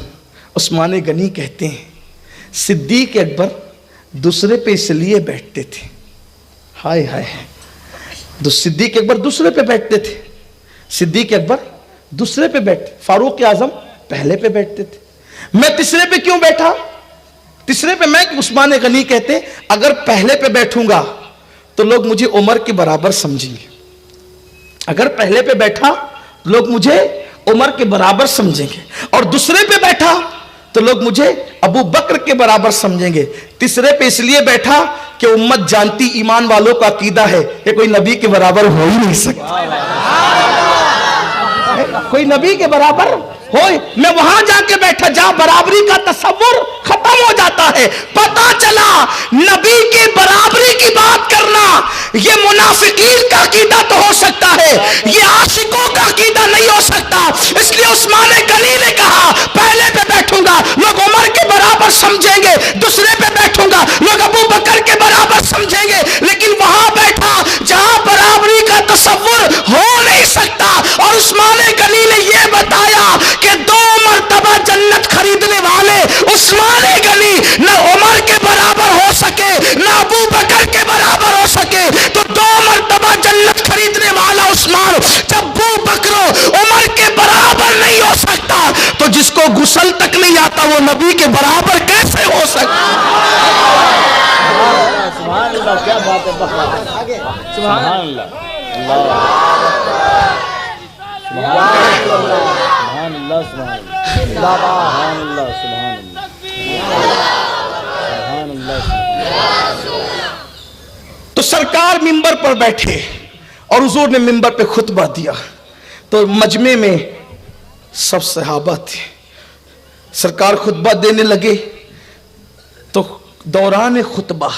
[SPEAKER 3] عثمان غنی کہتے ہیں صدیق اکبر دوسرے پہ اس لیے بیٹھتے تھے، ہائے ہائے، صدیق اکبر دوسرے پہ بیٹھتے تھے، صدیق اکبر دوسرے پہ بیٹھتے، فاروق اعظم پہلے پہ بیٹھتے تھے۔ میں تیسرے پہ کیوں بیٹھا؟ تیسرے پہ میں عثمان غنی کہتے اگر پہلے پہ بیٹھوں گا تو لوگ مجھے عمر کے برابر سمجھیں گے، اگر پہلے پہ بیٹھا لوگ مجھے عمر کے برابر سمجھیں گے، اور دوسرے پہ بیٹھا تو لوگ مجھے ابو بکر کے برابر سمجھیں گے۔ تیسرے پہ اس لیے بیٹھا کہ امت جانتی ایمان والوں کا عقیدہ ہے کہ کوئی نبی کے برابر ہو ہی نہیں سکتا، کوئی نبی کے برابر ہوئے۔ میں وہاں جا کے بیٹھا جہاں برابری کا تصور ختم ہو جاتا ہے، پتا چلا نبی کی برابری کی بات کرنا یہ منافقین کا عقیدہ تو ہو سکتا ہے، یہ عاشقوں کا عقیدہ نہیں ہو سکتا۔ اس لیے عثمان غنی نے کہا پہلے پہ بیٹھوں گا لوگ عمر کے برابر سمجھیں گے، دوسرے پہ بیٹھوں گا لوگ ابو بکر کے برابر سمجھیں گے، لیکن وہاں بیٹھا جہاں برابری کا تصور ہو نہیں سکتا۔ اور عثمان غنی نے یہ بتایا کہ 2 مرتبہ جنت خریدنے والے عثمان غنی نہ عمر کے برابر ہو سکے نہ ابو بکر کے برابر ہو سکے، تو 2 مرتبہ جنت خریدنے والا عثمان جب ابو بکر عمر کے برابر نہیں ہو سکتا تو جس کو غسل تک نہیں آتا وہ نبی کے برابر کیسے ہو سکتا؟
[SPEAKER 2] سبحان اللہ، کیا بات ہے، سبحان اللہ، سبحان اللہ، سبحان اللہ، سبحان اللہ۔
[SPEAKER 3] تو سرکار ممبر پر بیٹھے اور حضور نے ممبر پہ خطبہ دیا تو مجمع میں سب صحابہ تھے، سرکار خطبہ دینے لگے تو دوران خطبہ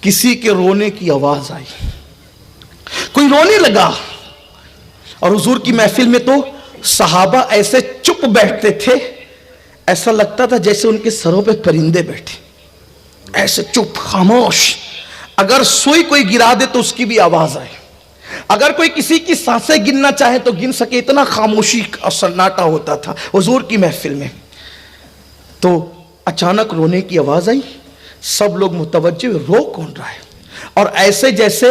[SPEAKER 3] کسی کے رونے کی آواز آئی، کوئی رونے لگا، اور حضور کی محفل میں تو صحابہ ایسے چپ بیٹھتے تھے ایسا لگتا تھا جیسے ان کے سروں پہ پرندے بیٹھے، ایسے چپ خاموش، اگر سوئی کوئی گرا دے تو اس کی بھی آواز آئے۔ अगर कोई किसी की सांसें गिनना चाहे तो गिन सके, इतना खामोशी और सन्नाटा होता था हुजूर की महफिल में। तो अचानक रोने की आवाज आई, सब लोग मुतवज्जे, रो कौन रहा है? और ऐसे जैसे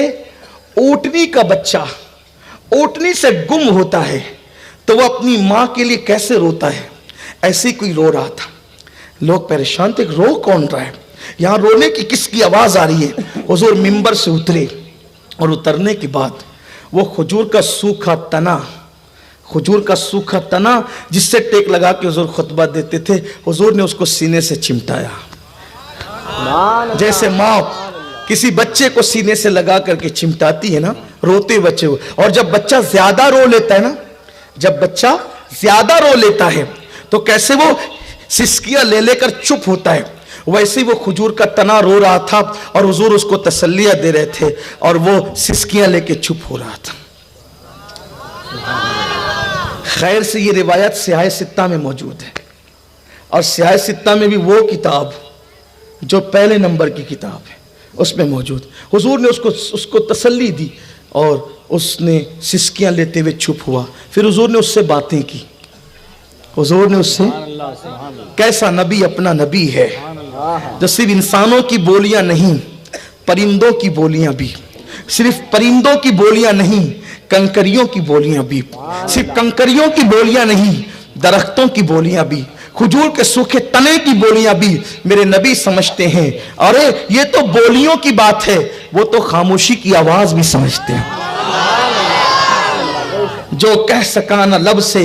[SPEAKER 3] ऊँटनी का बच्चा ऊँटनी से गुम होता है तो वो अपनी माँ के लिए कैसे रोता है, ऐसे कोई रो रहा था। लोग परेशान थे, रो कौन रहा है, यहाँ रोने की किसकी आवाज आ रही है? हुजूर मिंबर से उतरे और उतरने के बाद वो खजूर का सूखा तना जिससे टेक लगा के हुजूर खुतबा देते थे, हुजूर ने उसको सीने से चिमटाया, जैसे माँ किसी बच्चे को सीने से लगा करके चिमटाती है ना, रोते बच्चे को। और जब बच्चा ज्यादा रो लेता है ना, जब बच्चा ज्यादा रो लेता है तो कैसे वो सिसकियां ले लेकर चुप होता है, वैसे ही वो खजूर का तना रो रहा था और हुजूर उसको तसल्लियां दे रहे थे और वो सिसकियां लेके चुप हो रहा था। खैर से ये रिवायत सियाह सित्ता में मौजूद है, और सियाह सित्ता में भी वो किताब जो पहले नंबर की किताब है उसमें मौजूद। हुजूर ने उसको तसल्ली दी और उसने सिसकियां लेते हुए चुप हुआ। फिर हुजूर ने उससे बातें की, हुजूर ने उससे, कैसा नबी अपना नबी है जो सिर्फ इंसानों की बोलियां नहीं, परिंदों की बोलियां भी, सिर्फ परिंदों की बोलियां नहीं, कंकरियों की बोलियां भी, सिर्फ कंकरियों की बोलियां नहीं, दरख्तों की बोलियां भी, खजूर के सूखे तने की बोलियां भी मेरे नबी समझते हैं। अरे ये तो बोलियों की बात है, वो तो खामोशी की आवाज भी समझते हैं। जो कह सका न लब से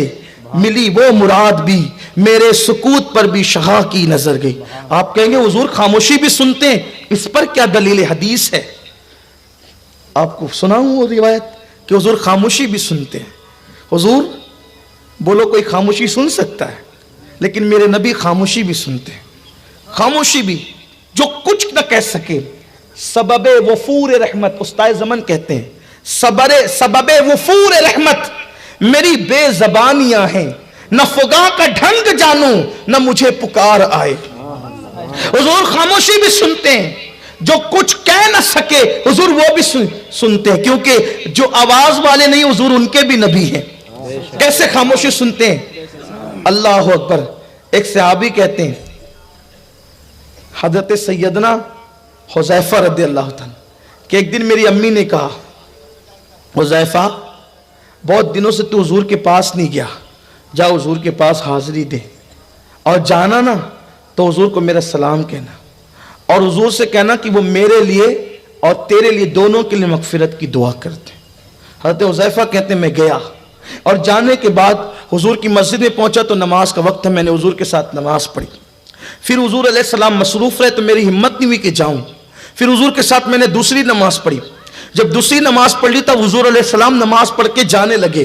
[SPEAKER 3] मिली वो मुराद भी, मेरे सुकूत पर भी शहा की नजर गई। आप कहेंगे हुजूर खामोशी भी सुनते हैं, इस पर क्या दलील हदीस है? आपको सुनाऊं वो रिवायत कि हुजूर खामोशी भी सुनते हैं। हुजूर बोलो कोई खामोशी सुन सकता है, लेकिन मेरे नबी खामोशी भी सुनते हैं। खामोशी भी, जो कुछ न कह सके, सबबे वफूर रहमत, उस्ताद ज़मान कहते हैं, सबबे वफूर रहमत मेरी बेज़बानियां हैं, न फुगा का ढंग जानूं न मुझे पुकार आए। हुजूर खामोशी भी सुनते हैं, जो कुछ कह न सके हुजूर वो भी सुनते हैं, क्योंकि जो आवाज वाले नहीं हुजूर उनके भी नबी हैं। कैसे खामोशी सुनते हैं? अल्लाह अकबर। एक सहाबी कहते हैं, हजरत सैयदना हुज़ैफा रज़ी अल्लाह तआला कि एक दिन मेरी अम्मी ने कहा, हुज़ैफा बहुत दिनों से तू हुजूर के पास नहीं गया, जा हुजूर के पास हाजिरी दे, और जाना ना तो हुजूर को मेरा सलाम कहना, और हुजूर से कहना कि वो मेरे लिए और तेरे लिए दोनों के लिए मगफिरत की दुआ करते। हज़रत हुज़ैफा कहते हैं मैं गया, और जाने के बाद हुजूर की मस्जिद में पहुंचा तो नमाज का वक्त है, मैंने हुजूर के साथ नमाज पढ़ी। फिर हुजूर अलैहिस्सलाम मसरूफ रहे तो मेरी हिम्मत नहीं हुई कि जाऊं। फिर हुजूर के साथ मैंने दूसरी नमाज पढ़ी। जब दूसरी नमाज पढ़ ली तब हुजूर अलैहिस्सलाम नमाज पढ़ के जाने लगे,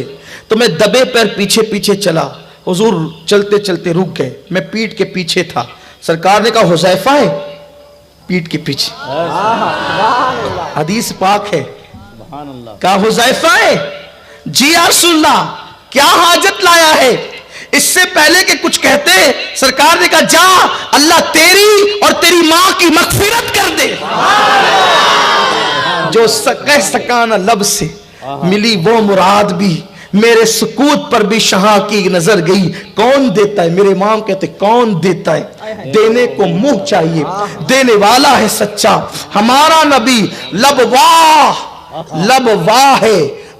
[SPEAKER 3] तो मैं दबे पैर पीछे पीछे चला। हुजूर चलते चलते रुक गए, मैं पीठ के पीछे था। सरकार ने कहा हुज़ैफा है, पीठ के पीछे, हदीस पाक है। कहा हुज़ैफा है, जी या रसूलल्लाह क्या हाजत लाया है? इससे पहले कि कुछ कहते सरकार ने कहा जा अल्लाह तेरी और तेरी मां की मगफिरत कर दे। जो कह सका न लब से मिली वो मुराद भी, मेरे सुकूत पर भी शहा की नजर गई। कौन देता है? मेरे इमाम कहते कौन देता है? देने को मुंह चाहिए, देने वाला है सच्चा हमारा नबी। लब वाह है,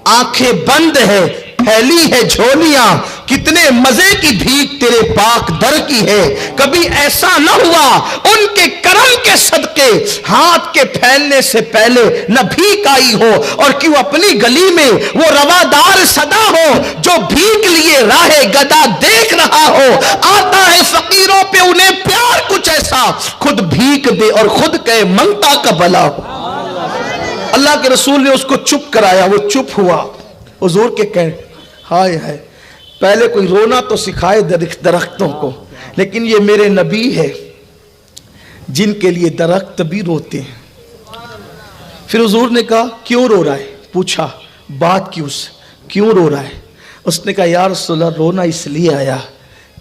[SPEAKER 3] आंखें बंद है, फैली है झोलियां, कितने मजे की भीख तेरे पाक दर की है। कभी ऐसा न हुआ उनके करम के सदके, हाथ के फैलने से पहले न भीख आई हो, और क्यों अपनी गली में वो रवादार सदा हो जो भीख लिए राहे गदा देख रहा हो। आता है फकीरों पे उन्हें प्यार कुछ ऐसा, खुद भीख दे और खुद कहे मंगता का भला हो। अल्लाह के रसूल ने उसको चुप कराया, वो चुप हुआ। हुजूर के कह हाय हाय, पहले कोई रोना तो सिखाए दरख्तों को, लेकिन ये मेरे नबी है जिनके लिए दरख्त भी रोते हैं। फिर हुजूर ने कहा क्यों रो रहा है? पूछा बात क्यों रो रहा है? उसने कहा या रसूलल्लाह रोना इसलिए आया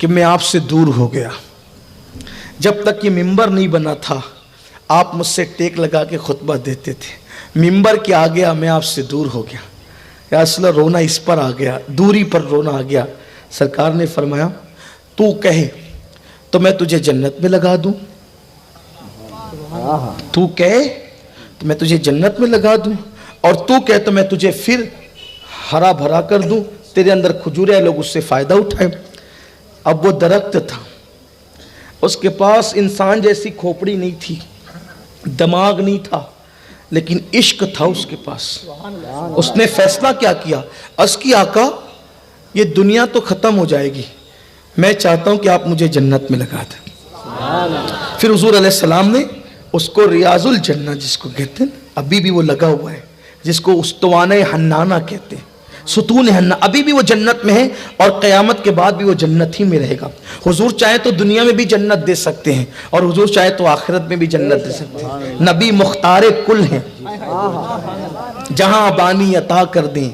[SPEAKER 3] कि मैं आपसे दूर हो गया। जब तक ये मिंबर नहीं बना था आप मुझसे टेक लगा के खुतबा देते थे, मिंबर के आ गया मैं आपसे दूर हो गया। या रसूल अल्लाह, रोना इस पर आ गया, दूरी पर रोना आ गया। सरकार ने फरमाया तू कहे तो मैं तुझे जन्नत में लगा दूं, तू कहे तो मैं तुझे जन्नत में लगा दूं, और तू कहे तो मैं तुझे फिर हरा भरा कर दूं, तेरे अंदर खजूरें, लोग उससे फायदा उठाए। अब वो दरख्त था, उसके पास इंसान जैसी खोपड़ी नहीं थी, दिमाग नहीं था, लेकिन इश्क था उसके पास। उसने फैसला क्या किया, अर्ज़ की आका ये दुनिया तो खत्म हो जाएगी, मैं चाहता हूं कि आप मुझे जन्नत में लगा दें। फिर हुजूर अलैहिस्सलाम ने उसको रियाजुल जन्नत जिसको कहते हैं, अभी भी वो लगा हुआ है, जिसको उस्तवाने हन्नाना कहते हैं, सुतून हन्ना, अभी भी वो जन्नत में है और क़यामत के बाद भी वो जन्नत ही में रहेगा। हुजूर चाहे तो दुनिया में भी जन्नत दे सकते हैं और हुजूर चाहे तो आखिरत में भी जन्नत दे सकते हैं। नबी मुख्तारे कुल हैं, जहां बानी अता कर दें,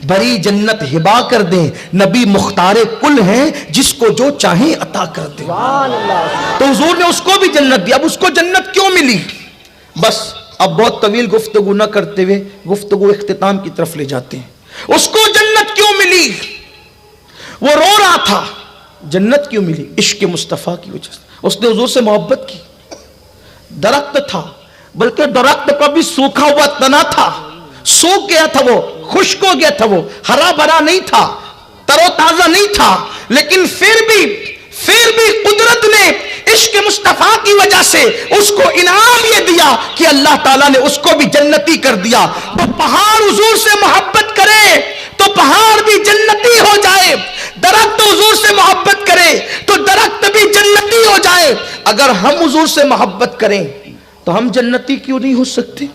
[SPEAKER 3] बड़ी जन्नत हिबा कर दें। नबी मुख्तारे कुल हैं, जिसको जो चाहे अता कर दें। तो हुजूर ने उसको भी जन्नत दी। अब उसको जन्नत क्यों मिली, बस अब बहुत तवील गुफ्तगू न करते हुए गुफ्तगू इख्तिताम की तरफ ले जाते हैं। उसको जन्नत क्यों मिली, वो रो रहा था, जन्नत क्यों मिली, इश्क मुस्तफ़ा की वजह से। उसने हुजूर से मोहब्बत की। दरख्त था, बल्कि दरख्त का भी सूखा हुआ तना था, सूख गया था, वो खुश्क हो गया था, वो हरा भरा नहीं था, तरोताजा नहीं था, लेकिन फिर भी कुदरत ने इश्क मुस्तफा की वजह से उसको इनाम ये दिया कि अल्लाह ताला ने उसको भी जन्नती कर दिया। तो पहाड़ हुजूर से मोहब्बत करे तो पहाड़ भी जन्नती हो जाए, दरख्त हुजूर से मोहब्बत करे तो दरख्त भी जन्नती हो जाए। अगर हम हुजूर से मोहब्बत करें तो हम जन्नती क्यों नहीं हो सकते।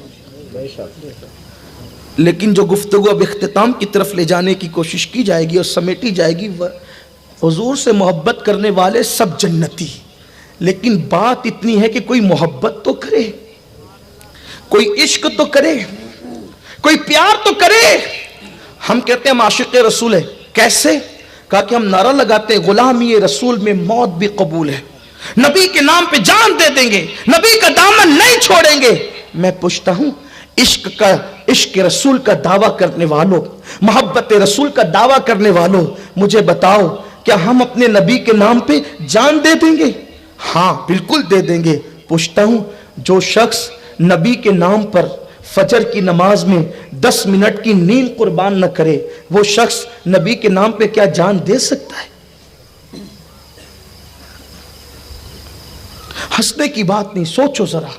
[SPEAKER 3] लेकिन जो गुफ्तगू अब इख्तिताम की तरफ ले जाने की कोशिश की जाएगी और समेटी जाएगी, वह हुजूर से मोहब्बत करने वाले सब जन्नती। लेकिन बात इतनी है कि कोई मोहब्बत तो करे, कोई इश्क तो करे, कोई प्यार तो करे। हम कहते हैं हम आशिक़ रसूल है, कैसे, कहा कि हम नारा लगाते हैं गुलामी रसूल में मौत भी कबूल है, नबी के नाम पे जान दे देंगे, नबी का दामन नहीं छोड़ेंगे। मैं पूछता हूं इश्क रसूल का दावा करने वालों, मोहब्बत रसूल का दावा करने वालों, मुझे बताओ क्या हम अपने नबी के नाम पे जान दे देंगे? हाँ बिल्कुल दे देंगे। पूछता हूं जो शख्स नबी के नाम पर फजर की नमाज में 10 मिनट की नींद कुर्बान न करे, वो शख्स नबी के नाम पे क्या जान दे सकता है? हंसने की बात नहीं, सोचो जरा,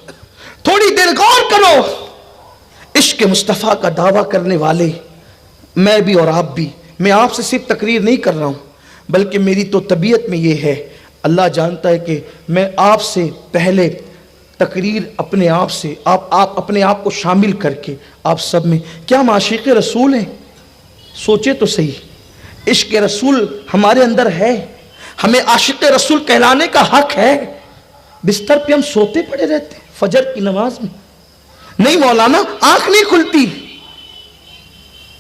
[SPEAKER 3] थोड़ी देर गौर करो। इश्क मुस्तफ़ा का दावा करने वाले मैं भी और आप भी, मैं आपसे सिर्फ तकरीर नहीं कर रहा हूं, बल्कि मेरी तो तबीयत में ये है, अल्लाह जानता है कि मैं आपसे पहले तकरीर अपने आप से, आप अपने आप को शामिल करके आप सब में, क्या हम आशिक़ रसूल हैं? सोचे तो सही, इश्क रसूल हमारे अंदर है, हमें आशिक़ रसूल कहलाने का हक है। बिस्तर पे हम सोते पड़े रहते हैं फजर की नमाज में, नहीं मौलाना आंख नहीं खुलती,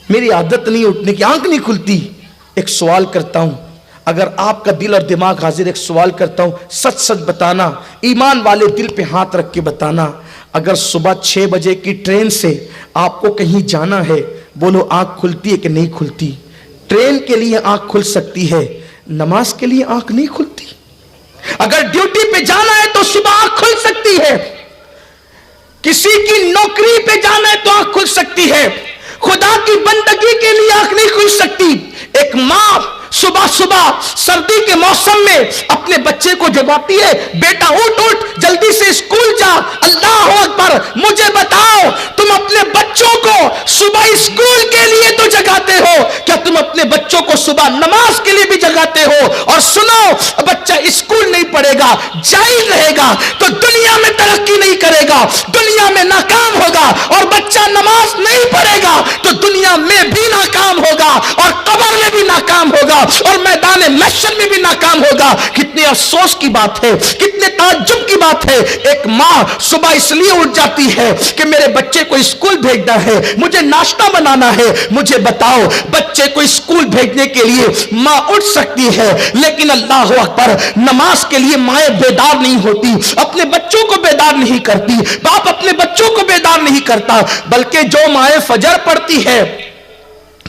[SPEAKER 3] मेरी आदत नहीं उठने की, आंख नहीं खुलती। एक सवाल करता हूं, अगर आपका दिल और दिमाग हाजिर, एक सवाल करता हूं, सच सच बताना, ईमान वाले दिल पे हाथ रख के बताना, अगर सुबह 6 बजे की ट्रेन से आपको कहीं जाना है, बोलो आंख खुलती है कि नहीं खुलती? ट्रेन के लिए आंख खुल सकती है, नमाज के लिए आंख नहीं खुलती। अगर ड्यूटी पे जाना है तो सुबह आंख खुल सकती है, किसी की नौकरी पे जाना है तो आंख खुल सकती है, खुदा की बंदगी के लिए आंख नहीं खुल सकती। एक माँ सुबह सुबह सर्दी के मौसम में अपने बच्चे को जगाती है, बेटा उठ उठ जल्दी से स्कूल जा। अल्लाह अकबर। मुझे बताओ, तुम अपने बच्चों को सुबह स्कूल के लिए तो जगाते हो, क्या तुम अपने बच्चों को सुबह नमाज के लिए भी जगाते हो? और सुनो, बच्चा स्कूल नहीं पढ़ेगा, जाहिल रहेगा तो दुनिया में तरक्की नहीं करेगा, दुनिया में नाकाम होगा। और बच्चा नमाज नहीं पढ़ेगा तो दुनिया में भी नाकाम होगा और कब्र में भी नाकाम होगा और मैदान महशर में भी नाकाम होगा। कितने अफसोस की बात है, कितने ताज्जुब की बात है। एक माँ सुबह इसलिए उठ जाती है कि मेरे बच्चे को स्कूल भेजना है, मुझे नाश्ता बनाना है। मुझे बताओ, बच्चे को स्कूल भेजने के लिए माँ उठ सकती है, लेकिन अल्लाह अकबर, नमाज के लिए माएँ बेदार नहीं होती, अपने बच्चों को बेदार नहीं करती, बाप अपने बच्चों को बेदार नहीं करता। बल्कि जो माएँ फजर पढ़ती है,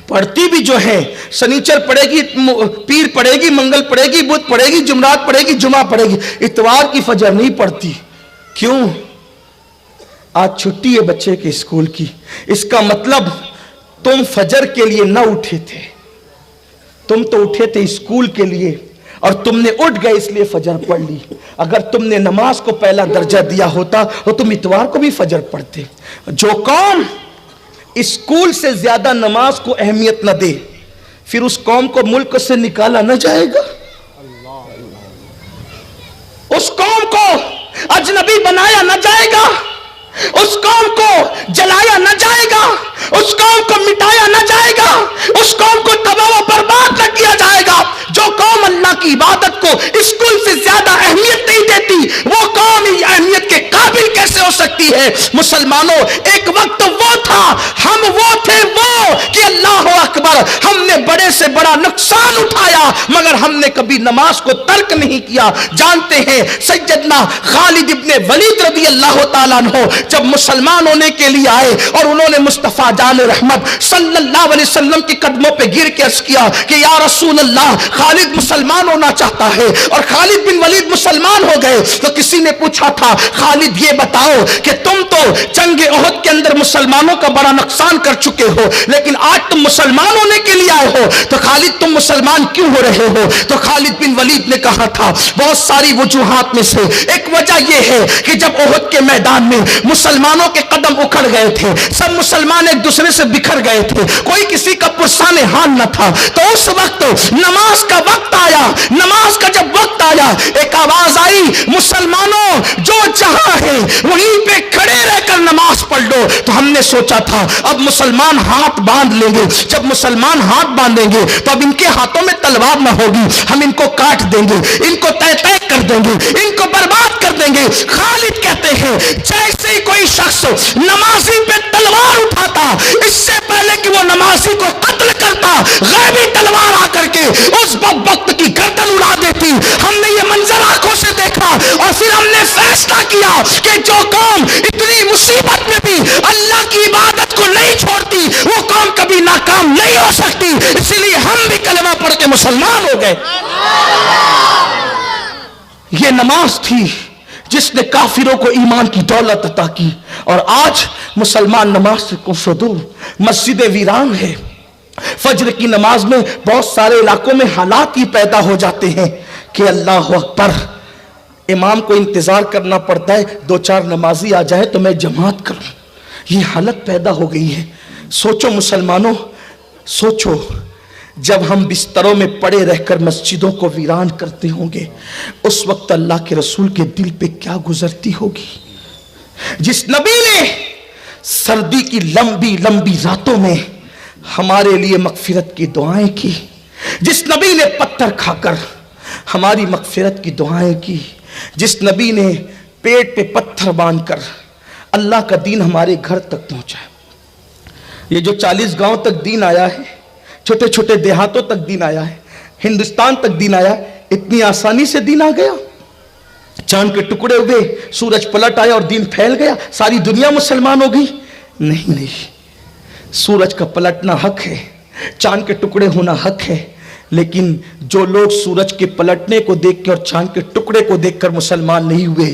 [SPEAKER 3] पढ़ती भी जो है, शनिचर पढ़ेगी, पीर पढ़ेगी, मंगल पढ़ेगी, बुध पढ़ेगी, जुमरात पढ़ेगी, जुमा पढ़ेगी, इतवार की फजर नहीं पढ़ती। क्यों? आज छुट्टी है बच्चे के स्कूल की। इसका मतलब तुम फजर के लिए ना उठे थे, तुम तो उठे थे स्कूल के लिए, और तुमने उठ गए इसलिए फजर पढ़ ली। अगर तुमने नमाज को पहला दर्जा दिया होता तो तुम इतवार को भी फजर पढ़ते। जो कौम स्कूल से ज्यादा नमाज को अहमियत न दे, फिर उस कौम को मुल्क से निकाला न जाएगा। उस कौम को अजनबी बनाया न जाएगा, उस कौम को जलाया न जाएगा, उस कौम को मिटाया न जाएगा, उस कौम को तबाह व बर्बाद न किया जाएगा। जो कौम अल्लाह की इबादत को स्कूल से ज्यादा अहमियत नहीं देती, वो कौम अहमियत के काबिल कैसे हो सकती है? मुसलमानों, एक वक्त वो था, हम वो थे वो कि अल्लाह अकबर, हमने बड़े से बड़ा नुकसान उठाया मगर हमने कभी नमाज को तर्क नहीं किया। जानते हैं सैयदना खालिद इब्ने वलीद रज़ी अल्लाह तआला अन्हु जब मुसलमान होने के लिए आए और उन्होंने मुस्तफा जान रहमत सल्लल्लाहु अलैहि वसल्लम के कदमों पे गिर के अर्ज किया कि या रसूल अल्लाह, खालिद मुसलमान होना चाहता है, और खालिद बिन वलीद मुसलमान हो गए। तो किसी ने पूछा था, खालिद ये बताओ कि तुम तो जंग ओहद के अंदर मुसलमानों का बड़ा नुकसान कर चुके हो, लेकिन आज तुम मुसलमान होने के लिए आए हो, तो खालिद तुम मुसलमान क्यों हो रहे हो? तो खालिद बिन वलीद ने कहा था, बहुत सारी वजूहात में से एक वजह यह है कि जब ओहद के मैदान में मुसलमानों के कदम उखड़ गए थे, सब मुसलमान एक दूसरे से बिखर गए थे, कोई किसी का पुरसाने हाल न था, तो उस वक्त नमाज का वक्त आया। नमाज का जब वक्त आया, एक आवाज आई, मुसलमानों जो जहां है वहीं पे खड़े रहकर नमाज पढ़ लो। तो हमने सोचा था अब मुसलमान हाथ बांध लेंगे, जब मुसलमान हाथ बांधेंगे तो अब इनके हाथों में तलवार न होगी, हम इनको काट देंगे, इनको तय तय कर देंगे, इनको बर्बाद कर देंगे। खालिद कहते हैं, जैसे ही कोई शख्स नमाजी पे तलवार उठाता, इससे पहले कि वो नमाजी को कत्ल करता, गैबी तलवार आकर के उस बदबख्त की गर्दन उड़ा देती। हमने ये मंजर आंखों से देखा और फिर हमने फैसला किया कि जो कौम इतनी मुसीबत में भी अल्लाह की इबादत को नहीं छोड़ती, वो कौम कभी नाकाम नहीं हो सकती। इसलिए हम भी कलमा पढ़ के मुसलमान हो गए। ये नमाज थी जिसने काफिरों को ईमान की दौलत अता की, और आज मुसलमान नमाज से कोसों दूर, मस्जिदें वीरान है। फज्र की नमाज में बहुत सारे इलाकों में हालात ही पैदा हो जाते हैं कि अल्लाह अकबर, इमाम को इंतजार करना पड़ता है, दो चार नमाजी आ जाए तो मैं जमात करूं। ये हालत पैदा हो गई है। सोचो मुसलमानों, सोचो, जब हम बिस्तरों में पड़े रहकर मस्जिदों को वीरान करते होंगे, उस वक्त अल्लाह के रसूल के दिल पे क्या गुजरती होगी। जिस नबी ने सर्दी की लंबी लंबी रातों में हमारे लिए मगफिरत की दुआएं की, जिस नबी ने पत्थर खाकर हमारी मगफिरत की दुआएं की, जिस नबी ने पेट पे पत्थर बांधकर अल्लाह का दीन हमारे घर तक पहुंचा। ये जो 40 गांव तक दीन आया है, छोटे छोटे देहातों तक दीन आया है, हिंदुस्तान तक दीन आया, इतनी आसानी से दीन आ गया? चांद के टुकड़े हुए, सूरज पलट आया और दीन फैल गया, सारी दुनिया मुसलमान हो गई? नहीं नहीं, सूरज का पलटना हक है, चांद के टुकड़े होना हक है, लेकिन जो लोग सूरज के पलटने को देख के और चांद के टुकड़े को देखकर मुसलमान नहीं हुए,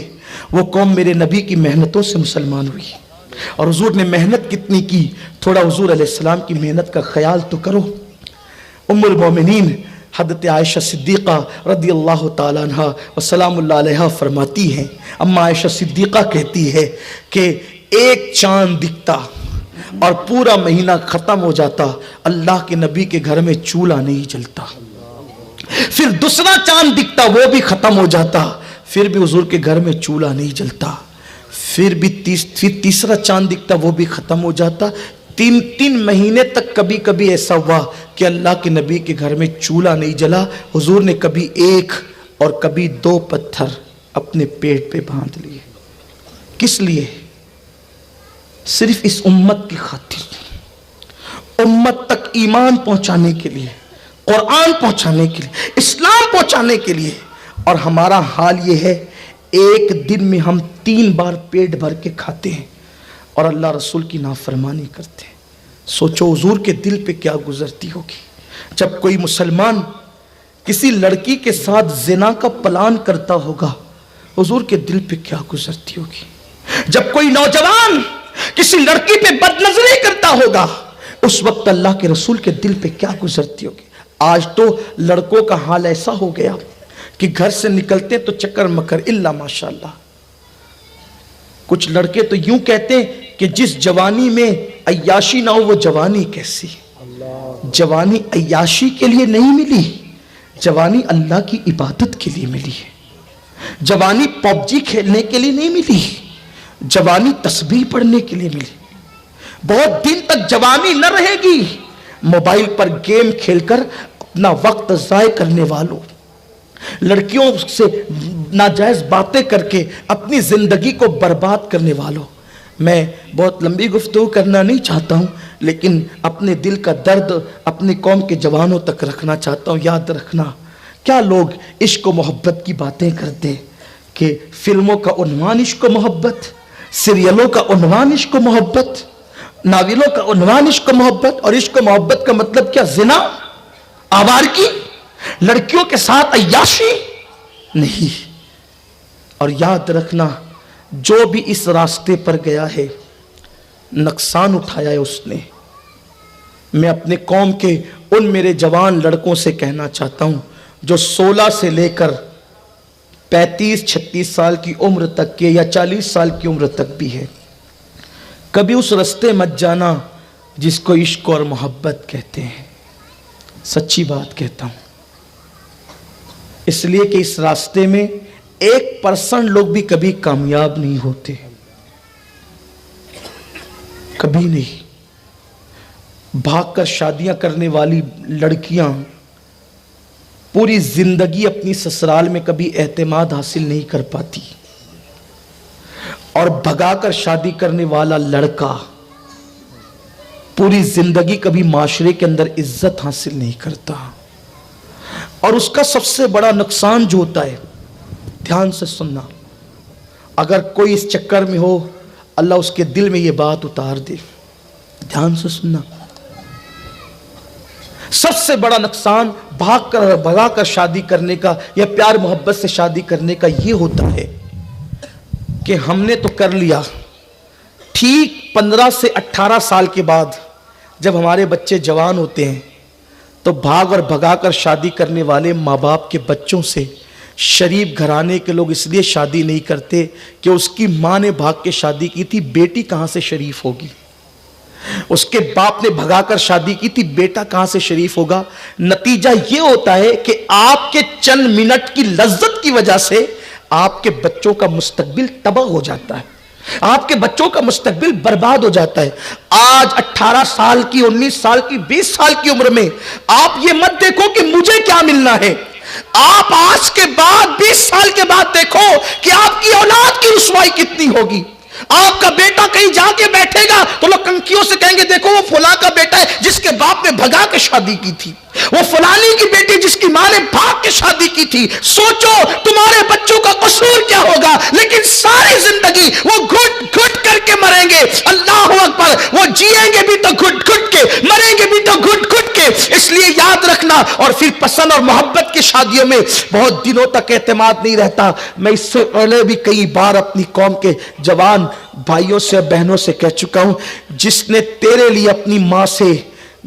[SPEAKER 3] वो कौम मेरे नबी की मेहनतों से मुसलमान हुई। और हुजूर ने मेहनत कितनी की, थोड़ा हुजूर अलैहिस्सलाम की मेहनत का ख्याल तो करो। उम्मुल मोमिनीन हज़रत आयशा सिद्दीक़ा रज़ियल्लाहु ताला अन्हा व सलामुल्लाह अलैहा फरमाती हैं, अम्मा आयशा सिद्दीक़ा कहती है कि एक चांद दिखता और पूरा महीना खत्म हो जाता, अल्लाह के नबी के घर में चूल्हा नहीं जलता। फिर दूसरा चांद दिखता, वो भी खत्म हो जाता, फिर भी हुजूर के घर में चूल्हा नहीं जलता। फिर तीसरा चांद दिखता, वो भी खत्म हो जाता। 3 महीने तक कभी कभी ऐसा हुआ कि अल्लाह के नबी के घर में चूल्हा नहीं जला। हुजूर ने कभी 1 और कभी 2 पत्थर अपने पेट पे बांध लिए। किस लिए? सिर्फ इस उम्मत की खातिर, उम्मत तक ईमान पहुंचाने के लिए, कुरान पहुंचाने के लिए, इस्लाम पहुंचाने के लिए। और हमारा हाल ये है, एक दिन में हम 3 बार पेट भर के खाते हैं और अल्लाह रसूल की नाफरमानी करते हैं। सोचो हुजूर के दिल पे क्या गुजरती होगी जब कोई मुसलमान किसी लड़की के साथ जिना का प्लान करता होगा, हुजूर के दिल पे क्या गुजरती होगी। जब कोई नौजवान किसी लड़की पे बदनजरी करता होगा, उस वक्त अल्लाह के रसूल के दिल पे क्या गुजरती होगी। आज तो लड़कों का हाल ऐसा हो गया कि घर से निकलते तो चक्कर मकर इल्ला माशाअल्लाह। कुछ लड़के तो यूं कहते हैं कि जिस जवानी में अय्याशी ना हो वो जवानी कैसी। जवानी अय्याशी के लिए नहीं मिली, जवानी अल्लाह की इबादत के लिए मिली है। जवानी पबजी खेलने के लिए नहीं मिली, जवानी तस्बीह पढ़ने के लिए मिली। बहुत दिन तक जवानी न रहेगी मोबाइल पर गेम खेलकर अपना वक्त ज़ाय करने वालों, लड़कियों से नाजायज बातें करके अपनी जिंदगी को बर्बाद करने वालों। मैं बहुत लंबी गुफ्तगू करना नहीं चाहता हूं, लेकिन अपने दिल का दर्द अपनी कौम के जवानों तक रखना चाहता हूं। याद रखना, क्या लोग इश्क व मोहब्बत की बातें करते कि फिल्मों का उन्वान इश्क व मोहब्बत, सीरियलों का उन्वान इश्क व मोहब्बत, नाविलों का उन्वान इश्क मोहब्बत। और इश्क मोहब्बत का मतलब क्या? जिना, आवारगी, लड़कियों के साथ अय्याशी नहीं। और याद रखना, जो भी इस रास्ते पर गया है नुकसान उठाया है उसने। मैं अपने कौम के उन मेरे जवान लड़कों से कहना चाहता हूं जो 16 से लेकर 35-36 साल की उम्र तक के या 40 साल की उम्र तक भी है, कभी उस रास्ते मत जाना जिसको इश्क और मोहब्बत कहते हैं। सच्ची बात कहता हूं, इसलिए कि इस रास्ते में 1% लोग भी कभी कामयाब नहीं होते, कभी नहीं। भागकर शादियां करने वाली लड़कियां पूरी जिंदगी अपनी ससुराल में कभी एतमाद हासिल नहीं कर पाती, और भगाकर शादी करने वाला लड़का पूरी जिंदगी कभी माशरे के अंदर इज्जत हासिल नहीं करता। और उसका सबसे बड़ा नुकसान जो होता है, ध्यान से सुनना, अगर कोई इस चक्कर में हो, अल्लाह उसके दिल में ये बात उतार दे, ध्यान से सुनना, सबसे बड़ा नुकसान भगाकर शादी करने का या प्यार मोहब्बत से शादी करने का ये होता है कि हमने तो कर लिया, ठीक 15 से 18 साल के बाद जब हमारे बच्चे जवान होते हैं तो भाग और भगाकर शादी करने वाले माँ बाप के बच्चों से शरीफ घराने के लोग इसलिए शादी नहीं करते कि उसकी माँ ने भाग के शादी की थी, बेटी कहाँ से शरीफ होगी। उसके बाप ने भगाकर शादी की थी, बेटा कहां से शरीफ होगा। नतीजा यह होता है कि आपके चंद मिनट की लज्जत की वजह से आपके बच्चों का मुस्तकबिल तबाह हो जाता है, आपके बच्चों का मुस्तकबिल बर्बाद हो जाता है। आज 18 साल की, 19 साल की, 20 साल की उम्र में आप ये मत देखो कि मुझे क्या मिलना है, आप आज के बाद 20 साल के बाद देखो कि आपकी औलाद की रुसवाई कितनी होगी। आपका बेटा कहीं जाके बैठेगा तो लोग कंकियों से कहेंगे देखो वो फुला का बेटा है जिसके बाप ने भगा के शादी की थी, वो फलानी की बेटी जिसकी मां ने भाग के शादी की थी। सोचो तुम्हारे बच्चों का कसूर क्या होगा, लेकिन सारी जिंदगी वो घुट घुट करके मरेंगे। अल्लाह अकबर, वो जिएंगे भी तो घुट घुट के, मरेंगे भी तो घुट घुट के। इसलिए याद रखना। और फिर पसंद और मोहब्बत की शादियों में बहुत दिनों तक एतमाद नहीं रहता। मैं इससे पहले भी कई बार अपनी कौम के जवान भाइयों से बहनों से कह चुका हूं, जिसने तेरे लिए अपनी मां से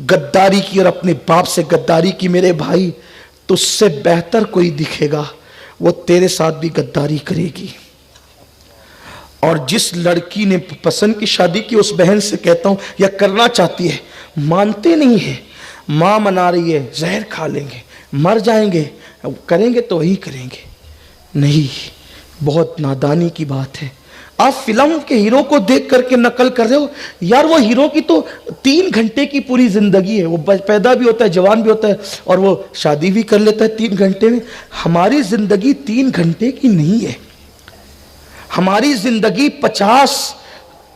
[SPEAKER 3] गद्दारी की और अपने बाप से गद्दारी की मेरे भाई, तो उससे बेहतर कोई दिखेगा वो तेरे साथ भी गद्दारी करेगी। और जिस लड़की ने पसंद की शादी की उस बहन से कहता हूं या करना चाहती है, मानते नहीं है, मां मना रही है, जहर खा लेंगे, मर जाएंगे, करेंगे तो वही करेंगे। नहीं, बहुत नादानी की बात है। आप फिल्म के हीरो को देख करके नकल कर रहे हो। यार वो हीरो की तो 3 घंटे की पूरी जिंदगी है, वो पैदा भी होता है, जवान भी होता है और वो शादी भी कर लेता है 3 घंटे में। हमारी जिंदगी 3 घंटे की नहीं है, हमारी जिंदगी 50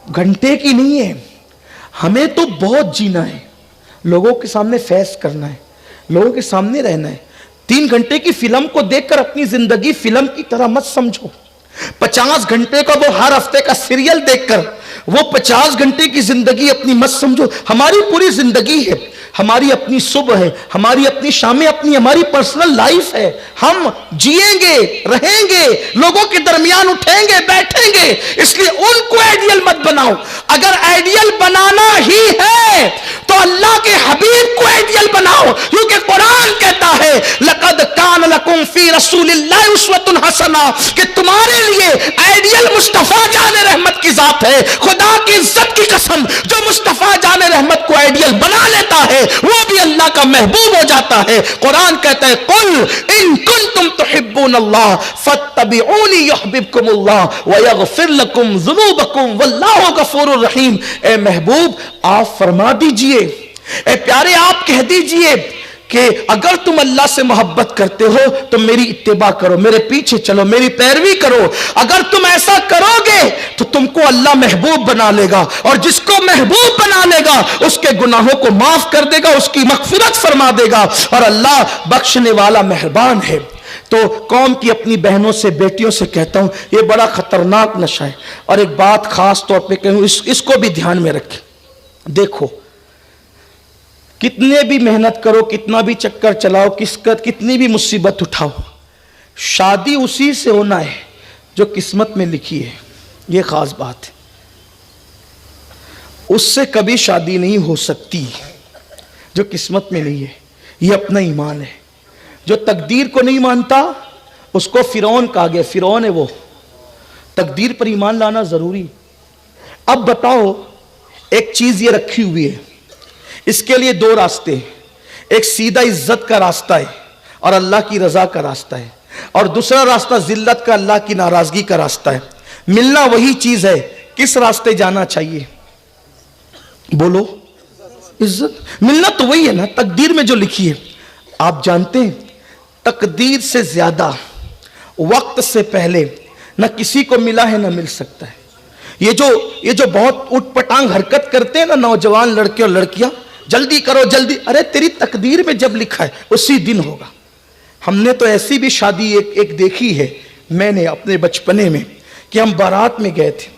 [SPEAKER 3] घंटे की नहीं है। हमें तो बहुत जीना है, लोगों के सामने फैस करना है, लोगों के सामने रहना है। 3 घंटे की फिल्म को देखकर अपनी जिंदगी फिल्म की तरह मत समझो। 50 घंटे का वो हर हफ्ते का सीरियल देखकर وہ 50 گھنٹے کی زندگی اپنی مت سمجھو، ہماری پوری زندگی ہے، ہماری اپنی صبح ہے، ہماری اپنی شامیں، اپنی ہماری پرسنل لائف ہے، ہم جئیں گے، رہیں گے، لوگوں کے درمیان اٹھیں گے، بیٹھیں گے، اس لیے ان کو آئیڈیل مت بناؤ۔ اگر آئیڈیل بنانا ہی ہے تو اللہ کے حبیب کو آئیڈیل بناؤ، کیونکہ قرآن کہتا ہے لَقَدْ كَانَ لَكُمْ فِي رَسُولِ اللَّهِ أُسْوَةٌ حَسَنَةٌ، کہ تمہارے لیے آئیڈیل مصطفیٰ جان رحمت کی ذات ہے۔ خدا کی عزت کی قسم، جو مصطفیٰ جان رحمت کو آئیڈیل بنا لیتا ہے وہ بھی اللہ کا محبوب ہو جاتا ہے۔ قرآن کہتا ہے قُلْ إِن كُنتُمْ تُحِبُّونَ اللَّهَ فَاتَّبِعُونِي يُحْبِبْكُمُ اللَّهُ وَيَغْفِرْ لَكُمْ ذُنُوبَكُمْ وَاللَّهُ غَفُورٌ رَحِيمٌ۔ اے محبوب آپ فرما دیجئے، اے پیارے آپ کہہ دیجئے کہ اگر تم اللہ سے محبت کرتے ہو تو میری اتباع کرو، میرے پیچھے چلو، میری پیروی کرو۔ اگر تم ایسا کرو گے تو تم کو اللہ محبوب بنا لے گا، اور جس کو محبوب بنا لے گا اس کے گناہوں کو معاف کر دے گا، اس کی مغفرت فرما دے گا، اور اللہ بخشنے والا مہربان ہے۔ تو قوم کی اپنی بہنوں سے، بیٹیوں سے کہتا ہوں یہ بڑا خطرناک نشہ ہے، اور ایک بات خاص طور پہ کہوں، اس کو بھی دھیان میں رکھیں۔ دیکھو کتنے بھی محنت کرو، کتنا بھی چکر چلاؤ، کتنی بھی مصیبت اٹھاؤ، شادی اسی سے ہونا ہے جو قسمت میں لکھی ہے، یہ خاص بات ہے۔ اس سے کبھی شادی نہیں ہو سکتی جو قسمت میں نہیں ہے، یہ اپنا ایمان ہے۔ جو تقدیر کو نہیں مانتا اس کو فرعون کہا گیا، فرعون ہے وہ۔ تقدیر پر ایمان لانا ضروری۔ اب بتاؤ، ایک چیز یہ رکھی ہوئی ہے، اس کے لیے دو راستے ہیں، ایک سیدھا عزت کا راستہ ہے اور اللہ کی رضا کا راستہ ہے، اور دوسرا راستہ ذلت کا، اللہ کی ناراضگی کا راستہ ہے۔ ملنا وہی چیز ہے، کس راستے جانا چاہیے؟ بولو، عزت۔ ملنا تو وہی ہے نا، تقدیر میں جو لکھی ہے۔ آپ جانتے ہیں تقدیر سے زیادہ وقت سے پہلے نہ کسی کو ملا ہے نہ مل سکتا ہے۔ یہ جو بہت اٹھ پٹانگ حرکت کرتے ہیں نا نوجوان لڑکے اور لڑکیاں، جلدی کرو جلدی، ارے تیری تقدیر میں جب لکھا ہے اسی دن ہوگا۔ ہم نے تو ایسی بھی شادی ایک دیکھی ہے میں نے اپنے بچپنے میں، کہ ہم بارات میں گئے تھے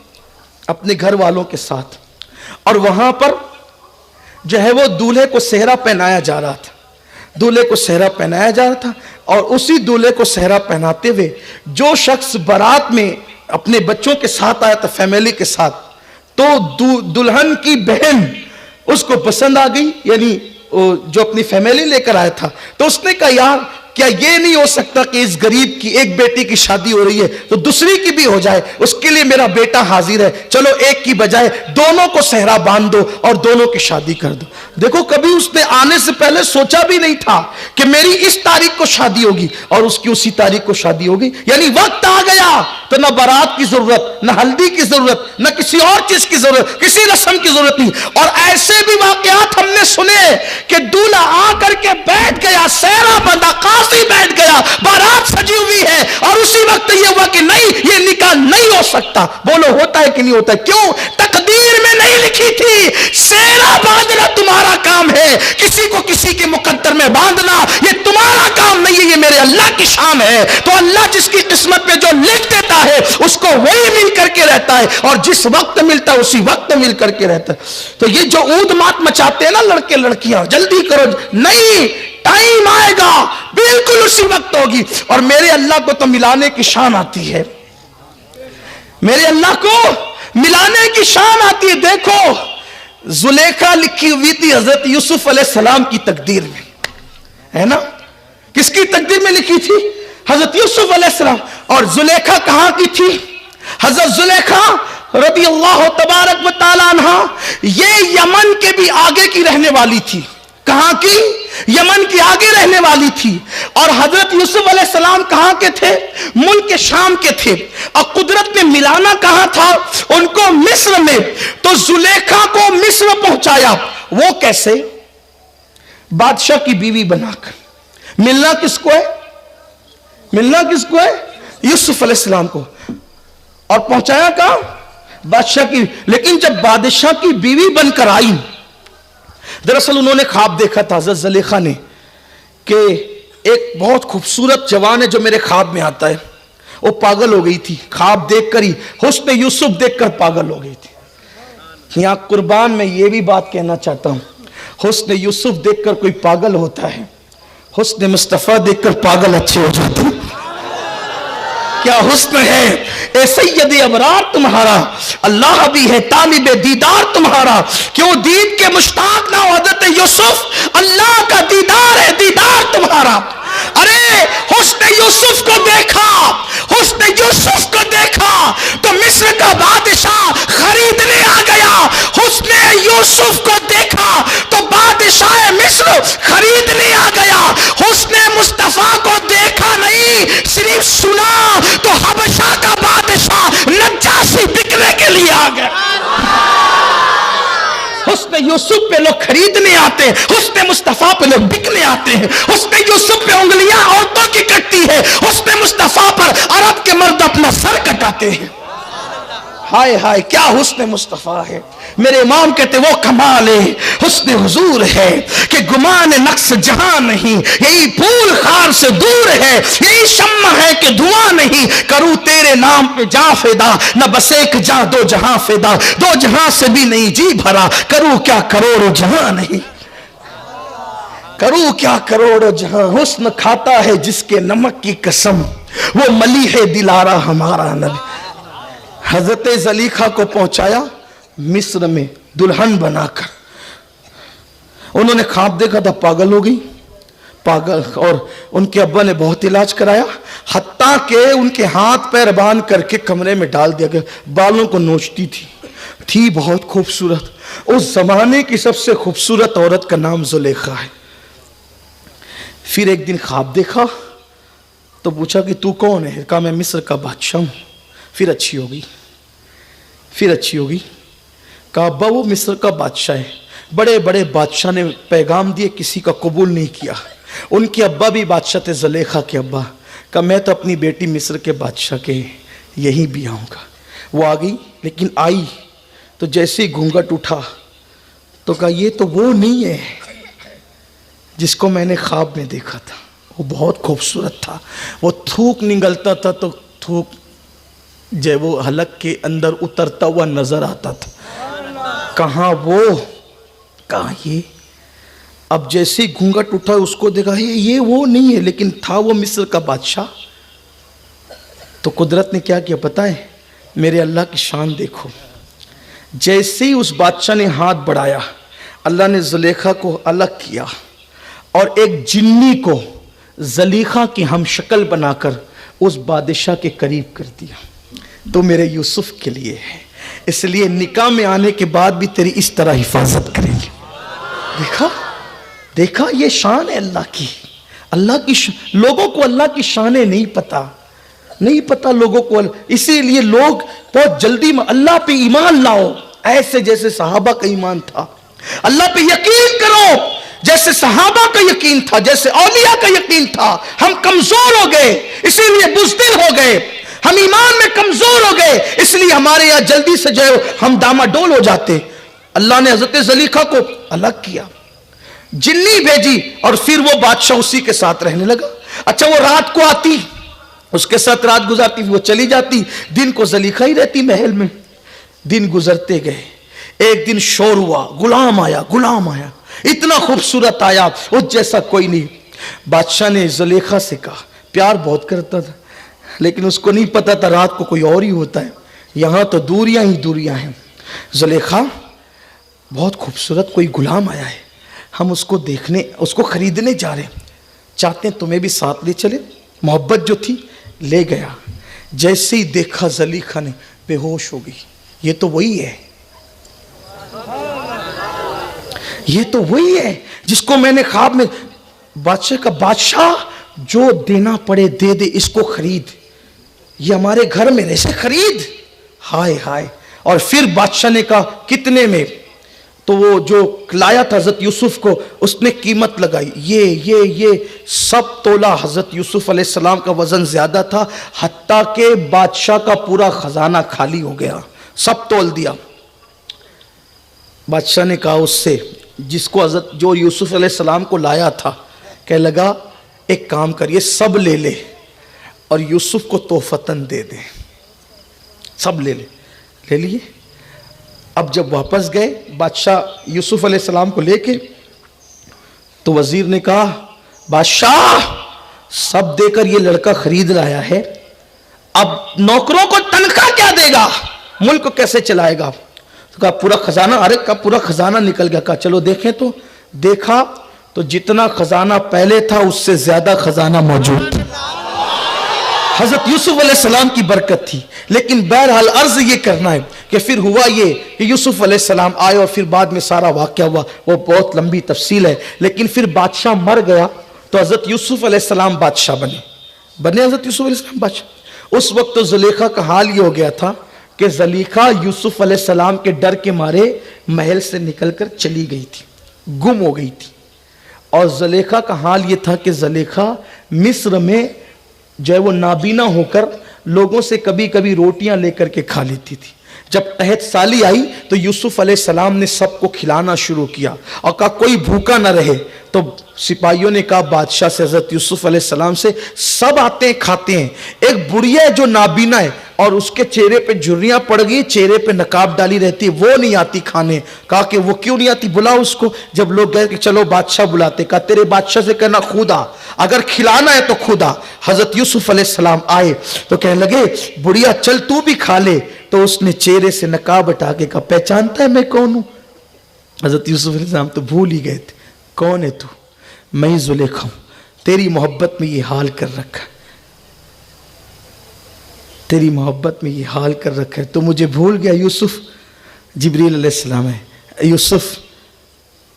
[SPEAKER 3] اپنے گھر والوں کے ساتھ، اور وہاں پر جو ہے وہ دولہے کو صحرا پہنایا جا رہا تھا، دولہے کو صحرا پہنایا جا رہا تھا، اور اسی دولہے کو صحرا پہناتے ہوئے جو شخص بارات میں اپنے بچوں کے ساتھ آیا تھا، فیملی کے ساتھ، تو دلہن کی بہن اس کو پسند آ گئی، یعنی جو اپنی فیملی لے کر آیا تھا، تو اس نے کہا یار کیا یہ نہیں ہو سکتا کہ اس غریب کی ایک بیٹی کی شادی ہو رہی ہے تو دوسری کی بھی ہو جائے، اس کے لیے میرا بیٹا حاضر ہے، چلو ایک کی بجائے دونوں کو صحرا باندھ دو اور دونوں کی شادی کر دو۔ دیکھو کبھی اس نے آنے سے پہلے سوچا بھی نہیں تھا کہ میری اس تاریخ کو شادی ہوگی اور اس کی اسی تاریخ کو شادی ہوگی، یعنی وقت آ گیا تو نہ بارات کی ضرورت، نہ ہلدی کی ضرورت، نہ کسی اور چیز کی ضرورت، کسی رسم کی ضرورت نہیں۔ اور ایسے بھی واقعات ہم نے سنے کہ دولہا آ کر کے بیٹھ گیا، صحرا بندہ، قاضی بیٹھ گیا، بارات سجی ہوئی ہے، اور اسی وقت یہ ہوا کہ نہیں یہ نکاح نہیں ہو سکتا۔ بولو ہوتا ہے کہ نہیں ہوتا ہے؟ کیوں؟ تقدیر میں نہیں لکھی تھی۔ صحرا باندھنا تمہارا کام ہے، کسی کو کسی کے مقدر میں باندھنا یہ تمہارا کام نہیں ہے، یہ میرے اللہ کی شان ہے۔ تو اللہ جس کی قسمت میں جو لکھ دیتا ہے اس کو وہی مل کر کے رہتا ہے، اور جس وقت ملتا ہے اسی وقت مل کر کے رہتا ہے۔ تو یہ جو اود مات مچاتے ہیں نا لڑکے لڑکیاں، جلدی کرو، نہیں ٹائم آئے گا بالکل اسی وقت ہوگی۔ اور میرے اللہ کو تو ملانے کی شان آتی ہے، میرے اللہ کو ملانے کی شان آتی ہے۔ دیکھو زلیخا لکھی ہوئی تھی حضرت یوسف علیہ السلام کی تقدیر میں، ہے نا؟ کس کی تقدیر میں لکھی تھی؟ حضرت یوسف علیہ السلام۔ اور زلیخا کہاں کی تھی؟ حضرت زلیخا رضی اللہ تبارک و تعالی عنہ یہ یمن کے بھی آگے کی رہنے والی تھی۔ کہاں کی؟ یمن کی آگے رہنے والی تھی۔ اور حضرت یوسف علیہ السلام کہاں کے تھے؟ ملک شام کے تھے۔ اور قدرت نے ملانا کہاں تھا؟ ان کو مصر میں۔ تو زلیخا کو مصر پہنچایا، وہ کیسے؟ بادشاہ کی بیوی بنا کر۔ ملنا کس کو ہے؟ ملنا کس کو ہے؟ یوسف علیہ السلام کو۔ اور پہنچایا کہاں؟ بادشاہ کی۔ لیکن جب بادشاہ کی بیوی بن کر آئی، دراصل انہوں نے خواب دیکھا تھا حضرت زلیخا نے کہ ایک بہت خوبصورت جوان ہے جو میرے خواب میں آتا ہے، وہ پاگل ہو گئی تھی خواب دیکھ کر ہی، حسن یوسف دیکھ کر پاگل ہو گئی تھی۔ یہاں قربان میں یہ بھی بات کہنا چاہتا ہوں، حسن یوسف دیکھ کر کوئی پاگل ہوتا ہے، حسن مصطفیٰ دیکھ کر پاگل اچھے ہو جاتے ہیں۔ کیا حسن ہے اے سید ابرار تمہارا، اللہ بھی ہے طالب دیدار تمہارا، کیوں دید کے مشتاق نہ ہو حضرت یوسف، اللہ کا دیدار ہے دیدار تمہارا۔ ارے حسن یوسف کو دیکھا، حسن یوسف کو دیکھا تو مصر کا بادشاہ خریدنے آ گیا، حسن یوسف کو دیکھا تو بادشاہ مصر خریدنے آ گیا، حسن مصطفیٰ کو دیکھا نہیں صرف سنا تو حبشہ کا بادشاہ نجاشی بکنے کے لیے آ گیا۔ حسن یوسف پہ لوگ خریدنے آتے ہیں، حسن مصطفیٰ پہ لوگ بکنے آتے ہیں۔ حسن یوسف پہ انگلیاں عورتوں کی کٹتی ہے، حسن مصطفیٰ پر عرب کے مرد اپنا سر کٹاتے ہیں۔ ہائے ہائے کیا حسن مصطفیٰ ہے۔ میرے امام کہتے وہ کمال حسن حضور ہے کہ گمان نقص جہاں نہیں، یہی پھول خار سے دور ہے، یہی شمع ہے کہ دھواں نہیں، کروں تیرے نام پہ جاں فدا، نہ بس ایک جاں دو جہاں فدا، دو جہاں سے بھی نہیں جی بھرا، کروں کیا کروڑوں جہاں نہیں، کروں کیا کروڑوں جہاں۔ حسن کھاتا ہے جس کے نمک کی قسم، وہ ملیح دلارا ہمارا نبی۔ حضرت زلیخا کو پہنچایا مصر میں دلہن بنا کر، انہوں نے خواب دیکھا تھا، پاگل ہو گئی، پاگل، اور ان کے ابا نے بہت علاج کرایا، حتیٰ کہ ان کے ہاتھ پیر باندھ کر کے کمرے میں ڈال دیا گیا، بالوں کو نوچتی تھی بہت خوبصورت، اس زمانے کی سب سے خوبصورت عورت کا نام زلیخا ہے۔ پھر ایک دن خواب دیکھا تو پوچھا کہ تو کون ہے؟ کہا میں مصر کا بادشاہ ہوں۔ پھر اچھی ہوگی، پھر اچھی ہوگی، کہا ابا وہ مصر کا بادشاہ ہے، بڑے بڑے بادشاہ نے پیغام دیے کسی کا قبول نہیں کیا، ان کے ابا بھی بادشاہ تھے، زلیخا کے ابا، کہا میں تو اپنی بیٹی مصر کے بادشاہ کے یہیں بھی آؤں گا۔ وہ آ گئی، لیکن آئی تو جیسے ہی گھونگھٹ اٹھا تو کہا یہ تو وہ نہیں ہے جس کو میں نے خواب میں دیکھا تھا، وہ بہت خوبصورت تھا، وہ تھوک نگلتا تھا تو تھوک جب وہ حلق کے اندر اترتا ہوا نظر آتا تھا۔ کہاں وہ، کہاں یہ؟ اب جیسے گھونگھٹ اٹھا اس کو دیکھا یہ وہ نہیں ہے، لیکن تھا وہ مصر کا بادشاہ۔ تو قدرت نے کیا کیا پتہ ہے؟ میرے اللہ کی شان دیکھو، جیسے ہی اس بادشاہ نے ہاتھ بڑھایا، اللہ نے زلیخا کو الگ کیا اور ایک جنی کو زلیخا کی ہم شکل بنا کر اس بادشاہ کے قریب کر دیا۔ تو میرے یوسف کے لیے ہے، اس لیے نکاح میں آنے کے بعد بھی تیری اس طرح حفاظت کریں گے۔ دیکھا دیکھا یہ شان ہے اللہ کی، اللہ کی لوگوں کو اللہ کی شانیں نہیں پتا لوگوں کو، اسی لیے لوگ بہت جلدی اللہ پہ ایمان لاؤ ایسے جیسے صحابہ کا ایمان تھا، اللہ پہ یقین کرو جیسے صحابہ کا یقین تھا، جیسے اولیاء کا یقین تھا۔ ہم کمزور ہو گئے اسی لیے بزدل ہو گئے، ہم ایمان میں کمزور ہو گئے اس لیے ہمارے یہاں جلدی سے جو ہم داما ڈول ہو جاتے۔ اللہ نے حضرت زلیخا کو الگ کیا، جنی بھیجی اور پھر وہ بادشاہ اسی کے ساتھ رہنے لگا۔ اچھا وہ رات کو آتی، اس کے ساتھ رات گزارتی، وہ چلی جاتی، دن کو زلیخا ہی رہتی محل میں۔ دن گزرتے گئے، ایک دن شور ہوا، غلام آیا، اتنا خوبصورت آیا، اس جیسا کوئی نہیں۔ بادشاہ نے زلیخا سے کہا، پیار بہت کرتا تھا لیکن اس کو نہیں پتا تھا رات کو کوئی اور ہی ہوتا ہے، یہاں تو دوریاں ہی دوریاں ہیں۔ زلیخا بہت خوبصورت کوئی غلام آیا ہے، ہم اس کو دیکھنے، اس کو خریدنے جا رہے ہیں، چاہتے ہیں تمہیں بھی ساتھ لے چلے۔ محبت جو تھی لے گیا، جیسے ہی دیکھا زلیخا نے بے ہوش ہو گئی، یہ تو وہی ہے، یہ تو وہی ہے جس کو میں نے خواب میں، بادشاہ کا بادشاہ جو دینا پڑے دے دے، اس کو خرید، یہ ہمارے گھر میں ایسے خرید، ہائے ہائے۔ اور پھر بادشاہ نے کہا کتنے میں؟ تو وہ جو لایا تھا حضرت یوسف کو، اس نے قیمت لگائی، یہ سب تولہ حضرت یوسف علیہ السلام کا وزن زیادہ تھا، حتیٰ کہ بادشاہ کا پورا خزانہ خالی ہو گیا، سب تول دیا۔ بادشاہ نے کہا اس سے جس کو حضرت جو یوسف علیہ السلام کو لایا تھا، کہنے لگا ایک کام کریے سب لے لے اور یوسف کو تحفتاً دے دے، سب لے لیے۔ اب جب واپس گئے بادشاہ یوسف علیہ السلام کو لے کے، تو وزیر نے کہا بادشاہ سب دے کر یہ لڑکا خرید لایا ہے، اب نوکروں کو تنخواہ کیا دے گا، ملک کو کیسے چلائے گا؟ تو کہا پورا خزانہ، ارے کہا پورا خزانہ نکل گیا۔ کہا چلو دیکھیں، تو دیکھا تو جتنا خزانہ پہلے تھا اس سے زیادہ خزانہ موجود تھا۔ حضرت یوسف علیہ السلام کی برکت تھی۔ لیکن بہرحال عرض یہ کرنا ہے کہ پھر ہوا یہ کہ یوسف علیہ السلام آئے اور پھر بعد میں سارا واقعہ ہوا، وہ بہت لمبی تفصیل ہے۔ لیکن پھر بادشاہ مر گیا تو حضرت یوسف علیہ السلام بادشاہ بنے حضرت یوسف علیہ السلام بادشاہ۔ اس وقت تو زلیخا کا حال یہ ہو گیا تھا کہ زلیخا یوسف علیہ السلام کے ڈر کے مارے محل سے نکل کر چلی گئی تھی، گم ہو گئی تھی۔ اور زلیخا کا حال یہ تھا کہ زلیخا مصر میں جو ہے وہ نابینا ہو کر لوگوں سے کبھی کبھی روٹیاں لے کر کے کھا لیتی تھی۔ جب قحط سالی آئی تو یوسف علیہ السلام نے سب کو کھلانا شروع کیا اور کہا کوئی بھوکا نہ رہے۔ تو سپاہیوں نے کہا بادشاہ سے، حضرت یوسف علیہ السلام سے، سب آتے ہیں کھاتے ہیں، ایک بڑھیا ہے جو نابینا ہے اور اس کے چہرے پہ جھریاں پڑ گئی، چہرے پہ نقاب ڈالی رہتی ہے، وہ نہیں آتی کھانے۔ کہا کہ وہ کیوں نہیں آتی، بلا اس کو۔ جب لوگ گئے کہ چلو بادشاہ بلاتے، کہا تیرے بادشاہ سے کہنا خود آ، اگر کھلانا ہے تو خود آ۔ حضرت یوسف علیہ السلام آئے تو کہنے لگے بڑھیا چل تو بھی کھا لے۔ تو اس نے چہرے سے نقاب ہٹا کے کہا پہچانتا ہے میں کون ہوں؟ حضرت یوسف علیہ السلام تو بھول ہی گئے تھے، کون ہے تو؟ میں زلیخا ہوں، تیری محبت میں یہ حال کر رکھا ہے، تیری محبت میں یہ حال کر رکھا ہے، تو مجھے بھول گیا یوسف؟ جبریل علیہ السلام ہے، یوسف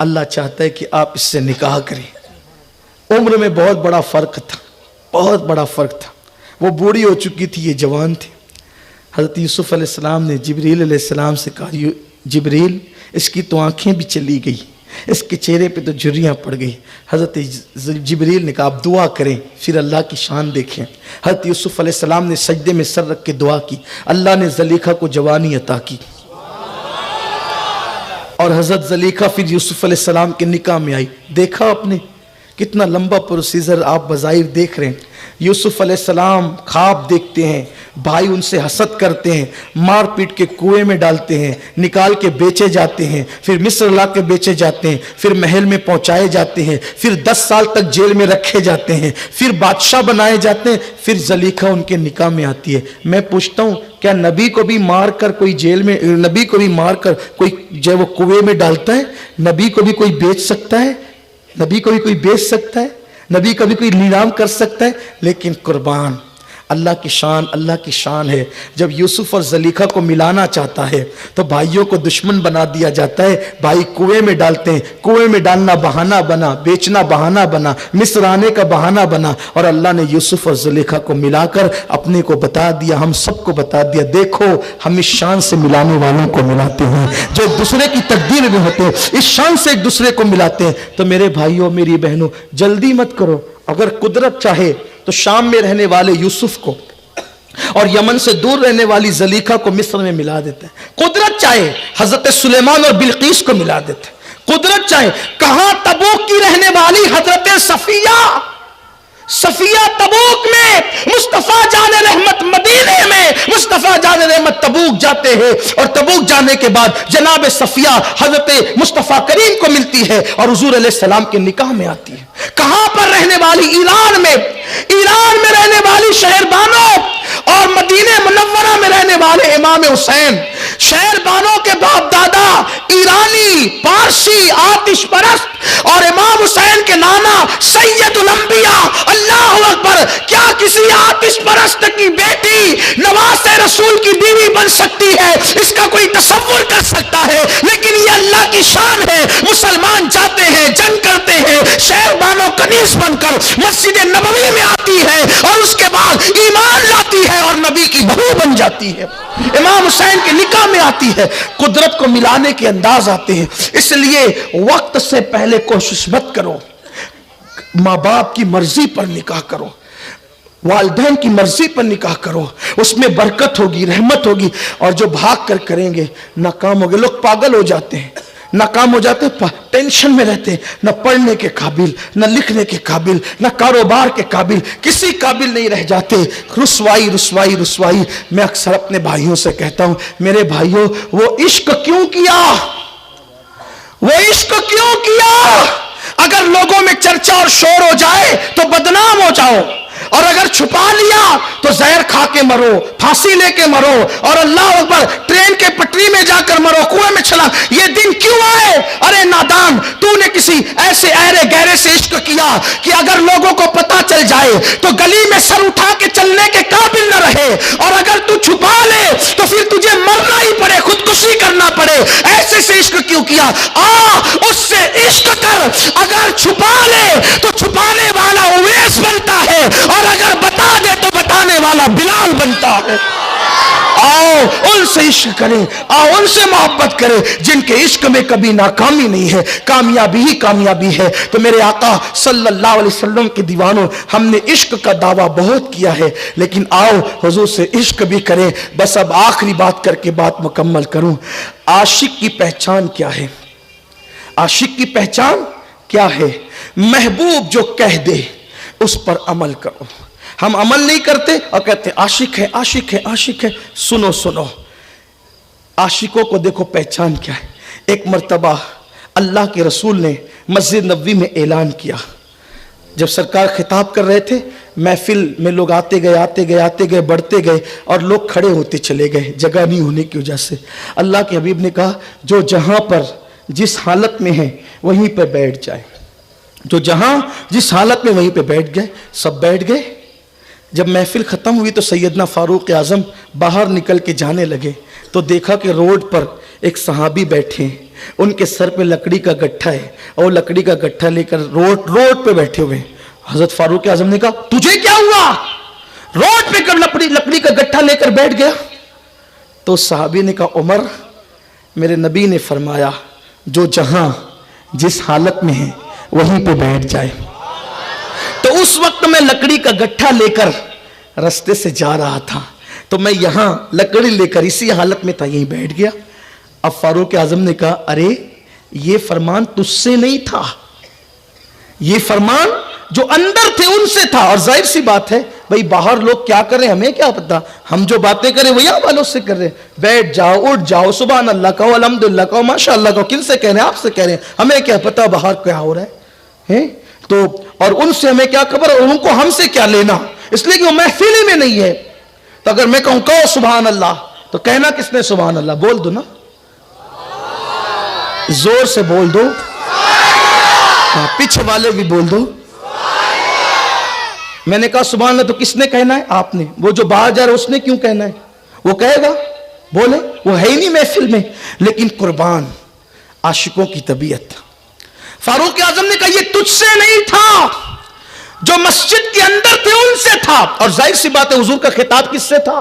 [SPEAKER 3] اللہ چاہتا ہے کہ آپ اس سے نکاح کریں۔ عمر میں بہت بڑا فرق تھا، بہت بڑا فرق تھا، وہ بوڑھی ہو چکی تھی، یہ جوان تھے۔ حضرت یوسف علیہ السلام نے جبریل علیہ السلام سے کہا جبریل اس کی تو آنکھیں بھی چلی گئی، اس کے چہرے پہ تو جھریاں پڑ گئی۔ حضرت جبریل نے کہا آپ دعا کریں، پھر اللہ کی شان دیکھیں۔ حضرت یوسف علیہ السلام نے سجدے میں سر رکھ کے دعا کی، اللہ نے زلیخا کو جوانی عطا کی، اور حضرت زلیخا پھر یوسف علیہ السلام کے نکاح میں آئی۔ دیکھا آپ نے کتنا لمبا پروسیجر آپ بظاہر دیکھ رہے ہیں۔ یوسف علیہ السلام خواب دیکھتے ہیں، بھائی ان سے حسد کرتے ہیں، مار پیٹ کے کنویں میں ڈالتے ہیں، نکال کے بیچے جاتے ہیں، پھر مصر لا کے بیچے جاتے ہیں، پھر محل میں پہنچائے جاتے ہیں، پھر 10 سال تک جیل میں رکھے جاتے ہیں، پھر بادشاہ بنائے جاتے ہیں، پھر زلیخا ان کے نکاح میں آتی ہے۔ میں پوچھتا ہوں کیا نبی کو بھی مار کر کوئی جیل میں، نبی کو بھی مار کر کوئی جو وہ کنویں میں ڈالتا ہے؟ نبی کو بھی کوئی بیچ سکتا ہے؟ نبی کو بھی کوئی بیچ سکتا ہے؟ نبی کبھی کوئی نیلام کر سکتا ہے؟ لیکن قربان اللہ کی شان، اللہ کی شان ہے۔ جب یوسف اور زلیخا کو ملانا چاہتا ہے تو بھائیوں کو دشمن بنا دیا جاتا ہے، بھائی کنویں میں ڈالتے ہیں، کنویں میں ڈالنا بہانہ بنا، بیچنا بہانہ بنا، مصر آنے کا بہانہ بنا، اور اللہ نے یوسف اور زلیخا کو ملا کر اپنے کو بتا دیا، ہم سب کو بتا دیا دیکھو ہم اس شان سے ملانے والوں کو ملاتے ہیں جو ایک دوسرے کی تقدیر میں ہوتے ہیں، اس شان سے ایک دوسرے کو ملاتے ہیں۔ تو میرے بھائیوں میری بہنوں جلدی مت کرو، اگر قدرت چاہے تو شام میں رہنے والے یوسف کو اور یمن سے دور رہنے والی زلیخا کو مصر میں ملا دیتا ہے۔ قدرت چاہے حضرت سلیمان اور بلقیس کو ملا دیتا ہے۔ قدرت چاہے کہاں تبوک کی رہنے والی حضرت صفیہ تبوک میں، مصطفیٰ جان رحمت مدینے میں، مصطفیٰ جان رحمت تبوک جاتے ہیں، اور تبوک جانے کے بعد جناب صفیہ حضرت مصطفیٰ کریم کو ملتی ہے اور حضور علیہ السلام کے نکاح میں آتی ہے۔ کہاں پر رہنے والی؟ ایران میں رہنے والی شہر بانو اور مدینہ منورہ میں رہنے والے امام حسین، شہر بانو کے باپ دادا ایرانی، پارسی، آتش پرست، اور امام حسین کے نانا سید الانبیاء۔ اللہ اکبر! کیا کسی آتش پرست کی بیٹی نواز رسول کی بیوی بن سکتی ہے؟ اس کا کوئی تصور کر سکتا ہے؟ لیکن یہ اللہ کی شان ہے۔ مسلمان جاتے ہیں، جنگ کرتے ہیں، شہر بانو کنیز بن کر مسجد نبوی میں آتی ہے اور اس کے بعد ایمان لاتی ہے اور نبی کی بہو بن جاتی ہے، امام حسین کے نکاح میں آتی ہے۔ قدرت کو ملانے کے انداز آتے ہیں۔ اس لیے وقت سے پہلے کوشش مت کرو، ماں باپ کی مرضی پر نکاح کرو، والدین کی مرضی پر نکاح کرو، اس میں برکت ہوگی، رحمت ہوگی۔ اور جو بھاگ کر کریں گے ناکام ہوگے۔ لوگ پاگل ہو جاتے ہیں، नाकाम हो जाते, टेंशन में रहते, न पढ़ने के काबिल, न लिखने के काबिल, न कारोबार के काबिल, किसी काबिल नहीं रह जाते। रुसवाई रुसवाई रुसवाई। मैं अक्सर अपने भाइयों से कहता हूं, मेरे भाइयों, वो इश्क क्यों किया? वो इश्क क्यों किया? अगर लोगों में चर्चा और शोर हो जाए तो बदनाम हो जाओ, और अगर छुपा लिया तो जहर खा के मरो, फांसी लेके मरो, और अल्लाह अकबर ट्रेन के पटरी में जाकर मरो, कुएं में चला। ये दिन क्यों आए? अरे नादान, तूने किसी ऐसे अहरे गहरे से इश्क किया कि अगर लोगों को पता चल जाए तो गली में सर उठा के चलने के काबिल न रहे, और अगर तू छुपा ले तो फिर तुझे मरना ही पड़े, खुदकुशी करना पड़े। ऐसे से इश्क क्यों किया? उससे इश्क कर। अगर छुपा ले तो छुपाने वाला उवैस बनता है, और अगर बता दे तो बताने वाला बिलाल बनता है। आओ उनसे इश्क करें, आओ उनसे मोहब्बत करें जिनके इश्क में कभी नाकामी नहीं है, कामयाबी ही कामयाबी है। तो मेरे आका सल्लल्लाहु अलैहि वसल्लम के दीवानों, हमने इश्क का दावा बहुत किया है, लेकिन आओ हुजूर से इश्क भी करें। बस अब आखिरी बात करके बात मुकम्मल करूं। आशिक की पहचान क्या है? आशिक की पहचान क्या है? महबूब जो कह दे उस पर अमल करो। हम अमल नहीं करते और कहते आशिक है, आशिक है, आशिक है। सुनो सुनो, आशिकों को देखो पहचान क्या है। एक मर्तबा अल्लाह के रसूल ने मस्जिद नबवी में ऐलान किया, जब सरकार खिताब कर रहे थे, महफिल में लोग आते गए आते गए आते गए, बढ़ते गए, और लोग खड़े होते चले गए जगह नहीं होने की वजह से। अल्लाह के हबीब ने कहा, जो जहां पर जिस हालत में है वहीं पर बैठ जाए। जो जहां जिस हालत में वहीं पे बैठ गए। सब बैठ गए। जब महफिल खत्म हुई तो सैयदना फारूक आजम बाहर निकल के जाने लगे तो देखा कि रोड पर एक सहाबी बैठे हैं, उनके सर पे लकड़ी का गट्ठा है, और लकड़ी का गट्ठा लेकर रोड पे बैठे हुए। हजरत फारूक आजम ने कहा, तुझे क्या हुआ? रोड पे कर लकड़ी का गट्ठा लेकर बैठ गया। तो सहाबी ने कहा, उमर, मेरे नबी ने फरमाया, जो जहां जिस हालत में है वहीं पे बैठ जाए। तो उस वक्त मैं लकड़ी का गट्ठा लेकर रास्ते से जा रहा था, तो मैं यहां लकड़ी लेकर इसी हालत में था, यहीं बैठ गया। अब फारूक आजम ने कहा, अरे ये फरमान तुझसे नहीं था, ये फरमान जो अंदर थे उनसे था। और जाहिर सी बात है भाई, बाहर लोग क्या कर रहे हैं हमें क्या पता, हम जो बातें करें वही वालों से कर रहे हैं। बैठ जाओ, उठ जाओ, सुभान अल्लाह कहो, अल्हम्दुलिल्लाह कहो, माशाअल्लाह कहो। किन से कह रहे हैं? आपसे कह रहे हैं। हमें क्या पता बाहर क्या हो रहा है? तो और उनसे हमें क्या खबर, और उनको हमसे क्या लेना, इसलिए कि वो महफिल ही में नहीं है। तो अगर मैं कहूं कहो सुभान अल्लाह, तो कहना किसने सुभान अल्लाह? बोल दो ना, जोर से बोल दो। हाँ, पीछे वाले भी बोल दो। मैंने कहा सुभान अल्लाह, तो किसने कहना है? आपने। वो जो बाहर जा रहा है उसने क्यों कहना है? वो कहेगा, बोले, वो है ही नहीं महफिल में। लेकिन कुर्बान आशिकों की तबीयत। फारूक आजम ने कहा, ये तुझसे नहीं था, जो मस्जिद के अंदर थे उनसे था। और जाहिर सी बात है, हुजूर का खिताब किससे था?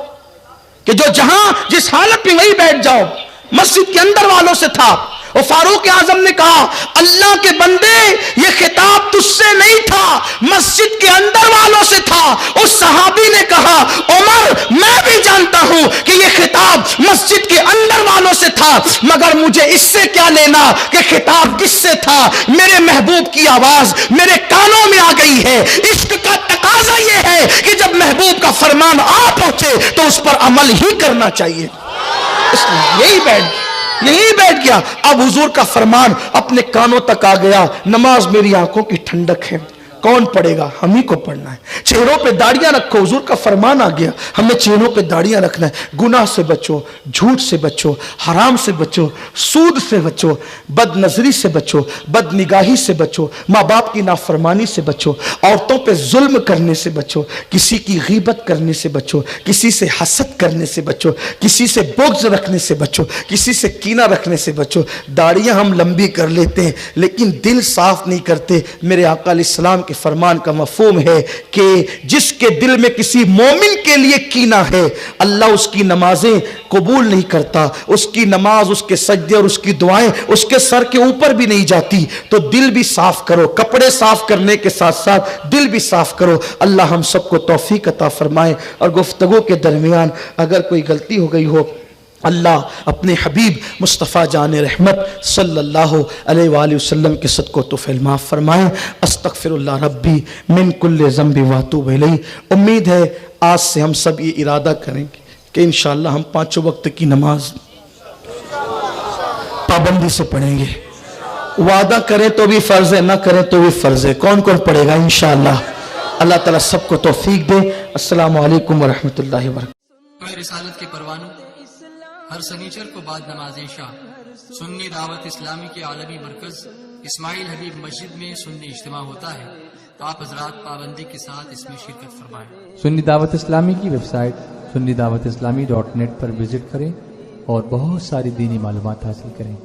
[SPEAKER 3] कि जो जहां जिस हालत में वहीं बैठ जाओ। मस्जिद के अंदर वालों से था। और फारूक आजम ने कहा, अल्लाह के बंदे, ये खिताब तुझसे नहीं था, मस्जिद के अंदर वालों से था। उस सहाबी ने कहा, उमर, मैं भी जानता हूं कि ये खिताब मस्जिद के अंदर वालों से था, मगर मुझे इससे क्या लेना कि खिताब किससे था? मेरे महबूब की आवाज मेरे कानों में आ गई है। इश्क का तकाजा ये है कि जब महबूब का फरमान आ पहुंचे तो उस पर अमल ही करना चाहिए। यही बैठ गया। अब हुजूर का फरमान अपने कानों तक आ गया, नमाज मेरी आंखों की ठंडक है। कौन पढ़ेगा? हम ही को पढ़ना है। चेहरों पे दाढ़ियां रखो, हुजूर का फरमान आ गया, हमें चेहरों पे दाढ़ियां रखना है। गुनाह से बचो, झूठ से बचो, हराम से बचो, सूद से बचो, बदनजरी से बचो, बदनिगाही से बचो, माँ बाप की नाफरमानी से बचो, औरतों पे जुल्म करने से बचो, किसी की गीबत करने से बचो, किसी से हसद करने से बचो, किसी से बुग़्ज़ रखने से बचो, किसी से कीना रखने से बचो। दाढ़ियां हम लंबी कर लेते हैं लेकिन दिल साफ नहीं करते। मेरे आका अलैहिस्सलाम के फरमान का मफहूम है कि जिसके दिल में किसी मोमिन के लिए कीना है, अल्लाह उसकी नमाजें कबूल नहीं करता, उसकी नमाज, उसके सजदे और उसकी दुआएं उसके सर के ऊपर भी नहीं जाती। तो दिल भी साफ करो, कपड़े साफ करने के साथ साथ दिल भी साफ करो। अल्लाह हम सबको तौफीक अता फरमाए। और गुफ्तगू के दरमियान अगर कोई गलती हो गई हो اللہ اپنے حبیب مصطفیٰ جان رحمت صلی اللہ علیہ وآلہ وسلم کے صدقہ تو فعل معاف فرمائیں. استغفر اللہ ربی من کل ذنب واتوب الیہ. امید ہے آج سے ہم سب یہ ارادہ کریں گے کہ انشاءاللہ ہم 5 وقت کی نماز پابندی سے پڑھیں گے. وعدہ کریں تو بھی فرض ہے، نہ کریں تو بھی فرض ہے. کون کون پڑھے گا انشاءاللہ؟ اللہ تعالیٰ سب کو توفیق دے. السلام علیکم ورحمۃ اللہ وبرکاتہ.
[SPEAKER 4] رسالت کے پروانوں، ہر سنیچر کو بعد نماز عشاء سنی دعوت اسلامی کے عالمی مرکز اسماعیل حبیب مسجد میں سنی اجتماع ہوتا ہے، تو آپ حضرات پابندی کے ساتھ اس میں شرکت فرمائیں.
[SPEAKER 5] سنی دعوت اسلامی کی ویب سائٹ سنی دعوت اسلامی .net پر وزٹ کریں اور بہت ساری دینی معلومات حاصل کریں.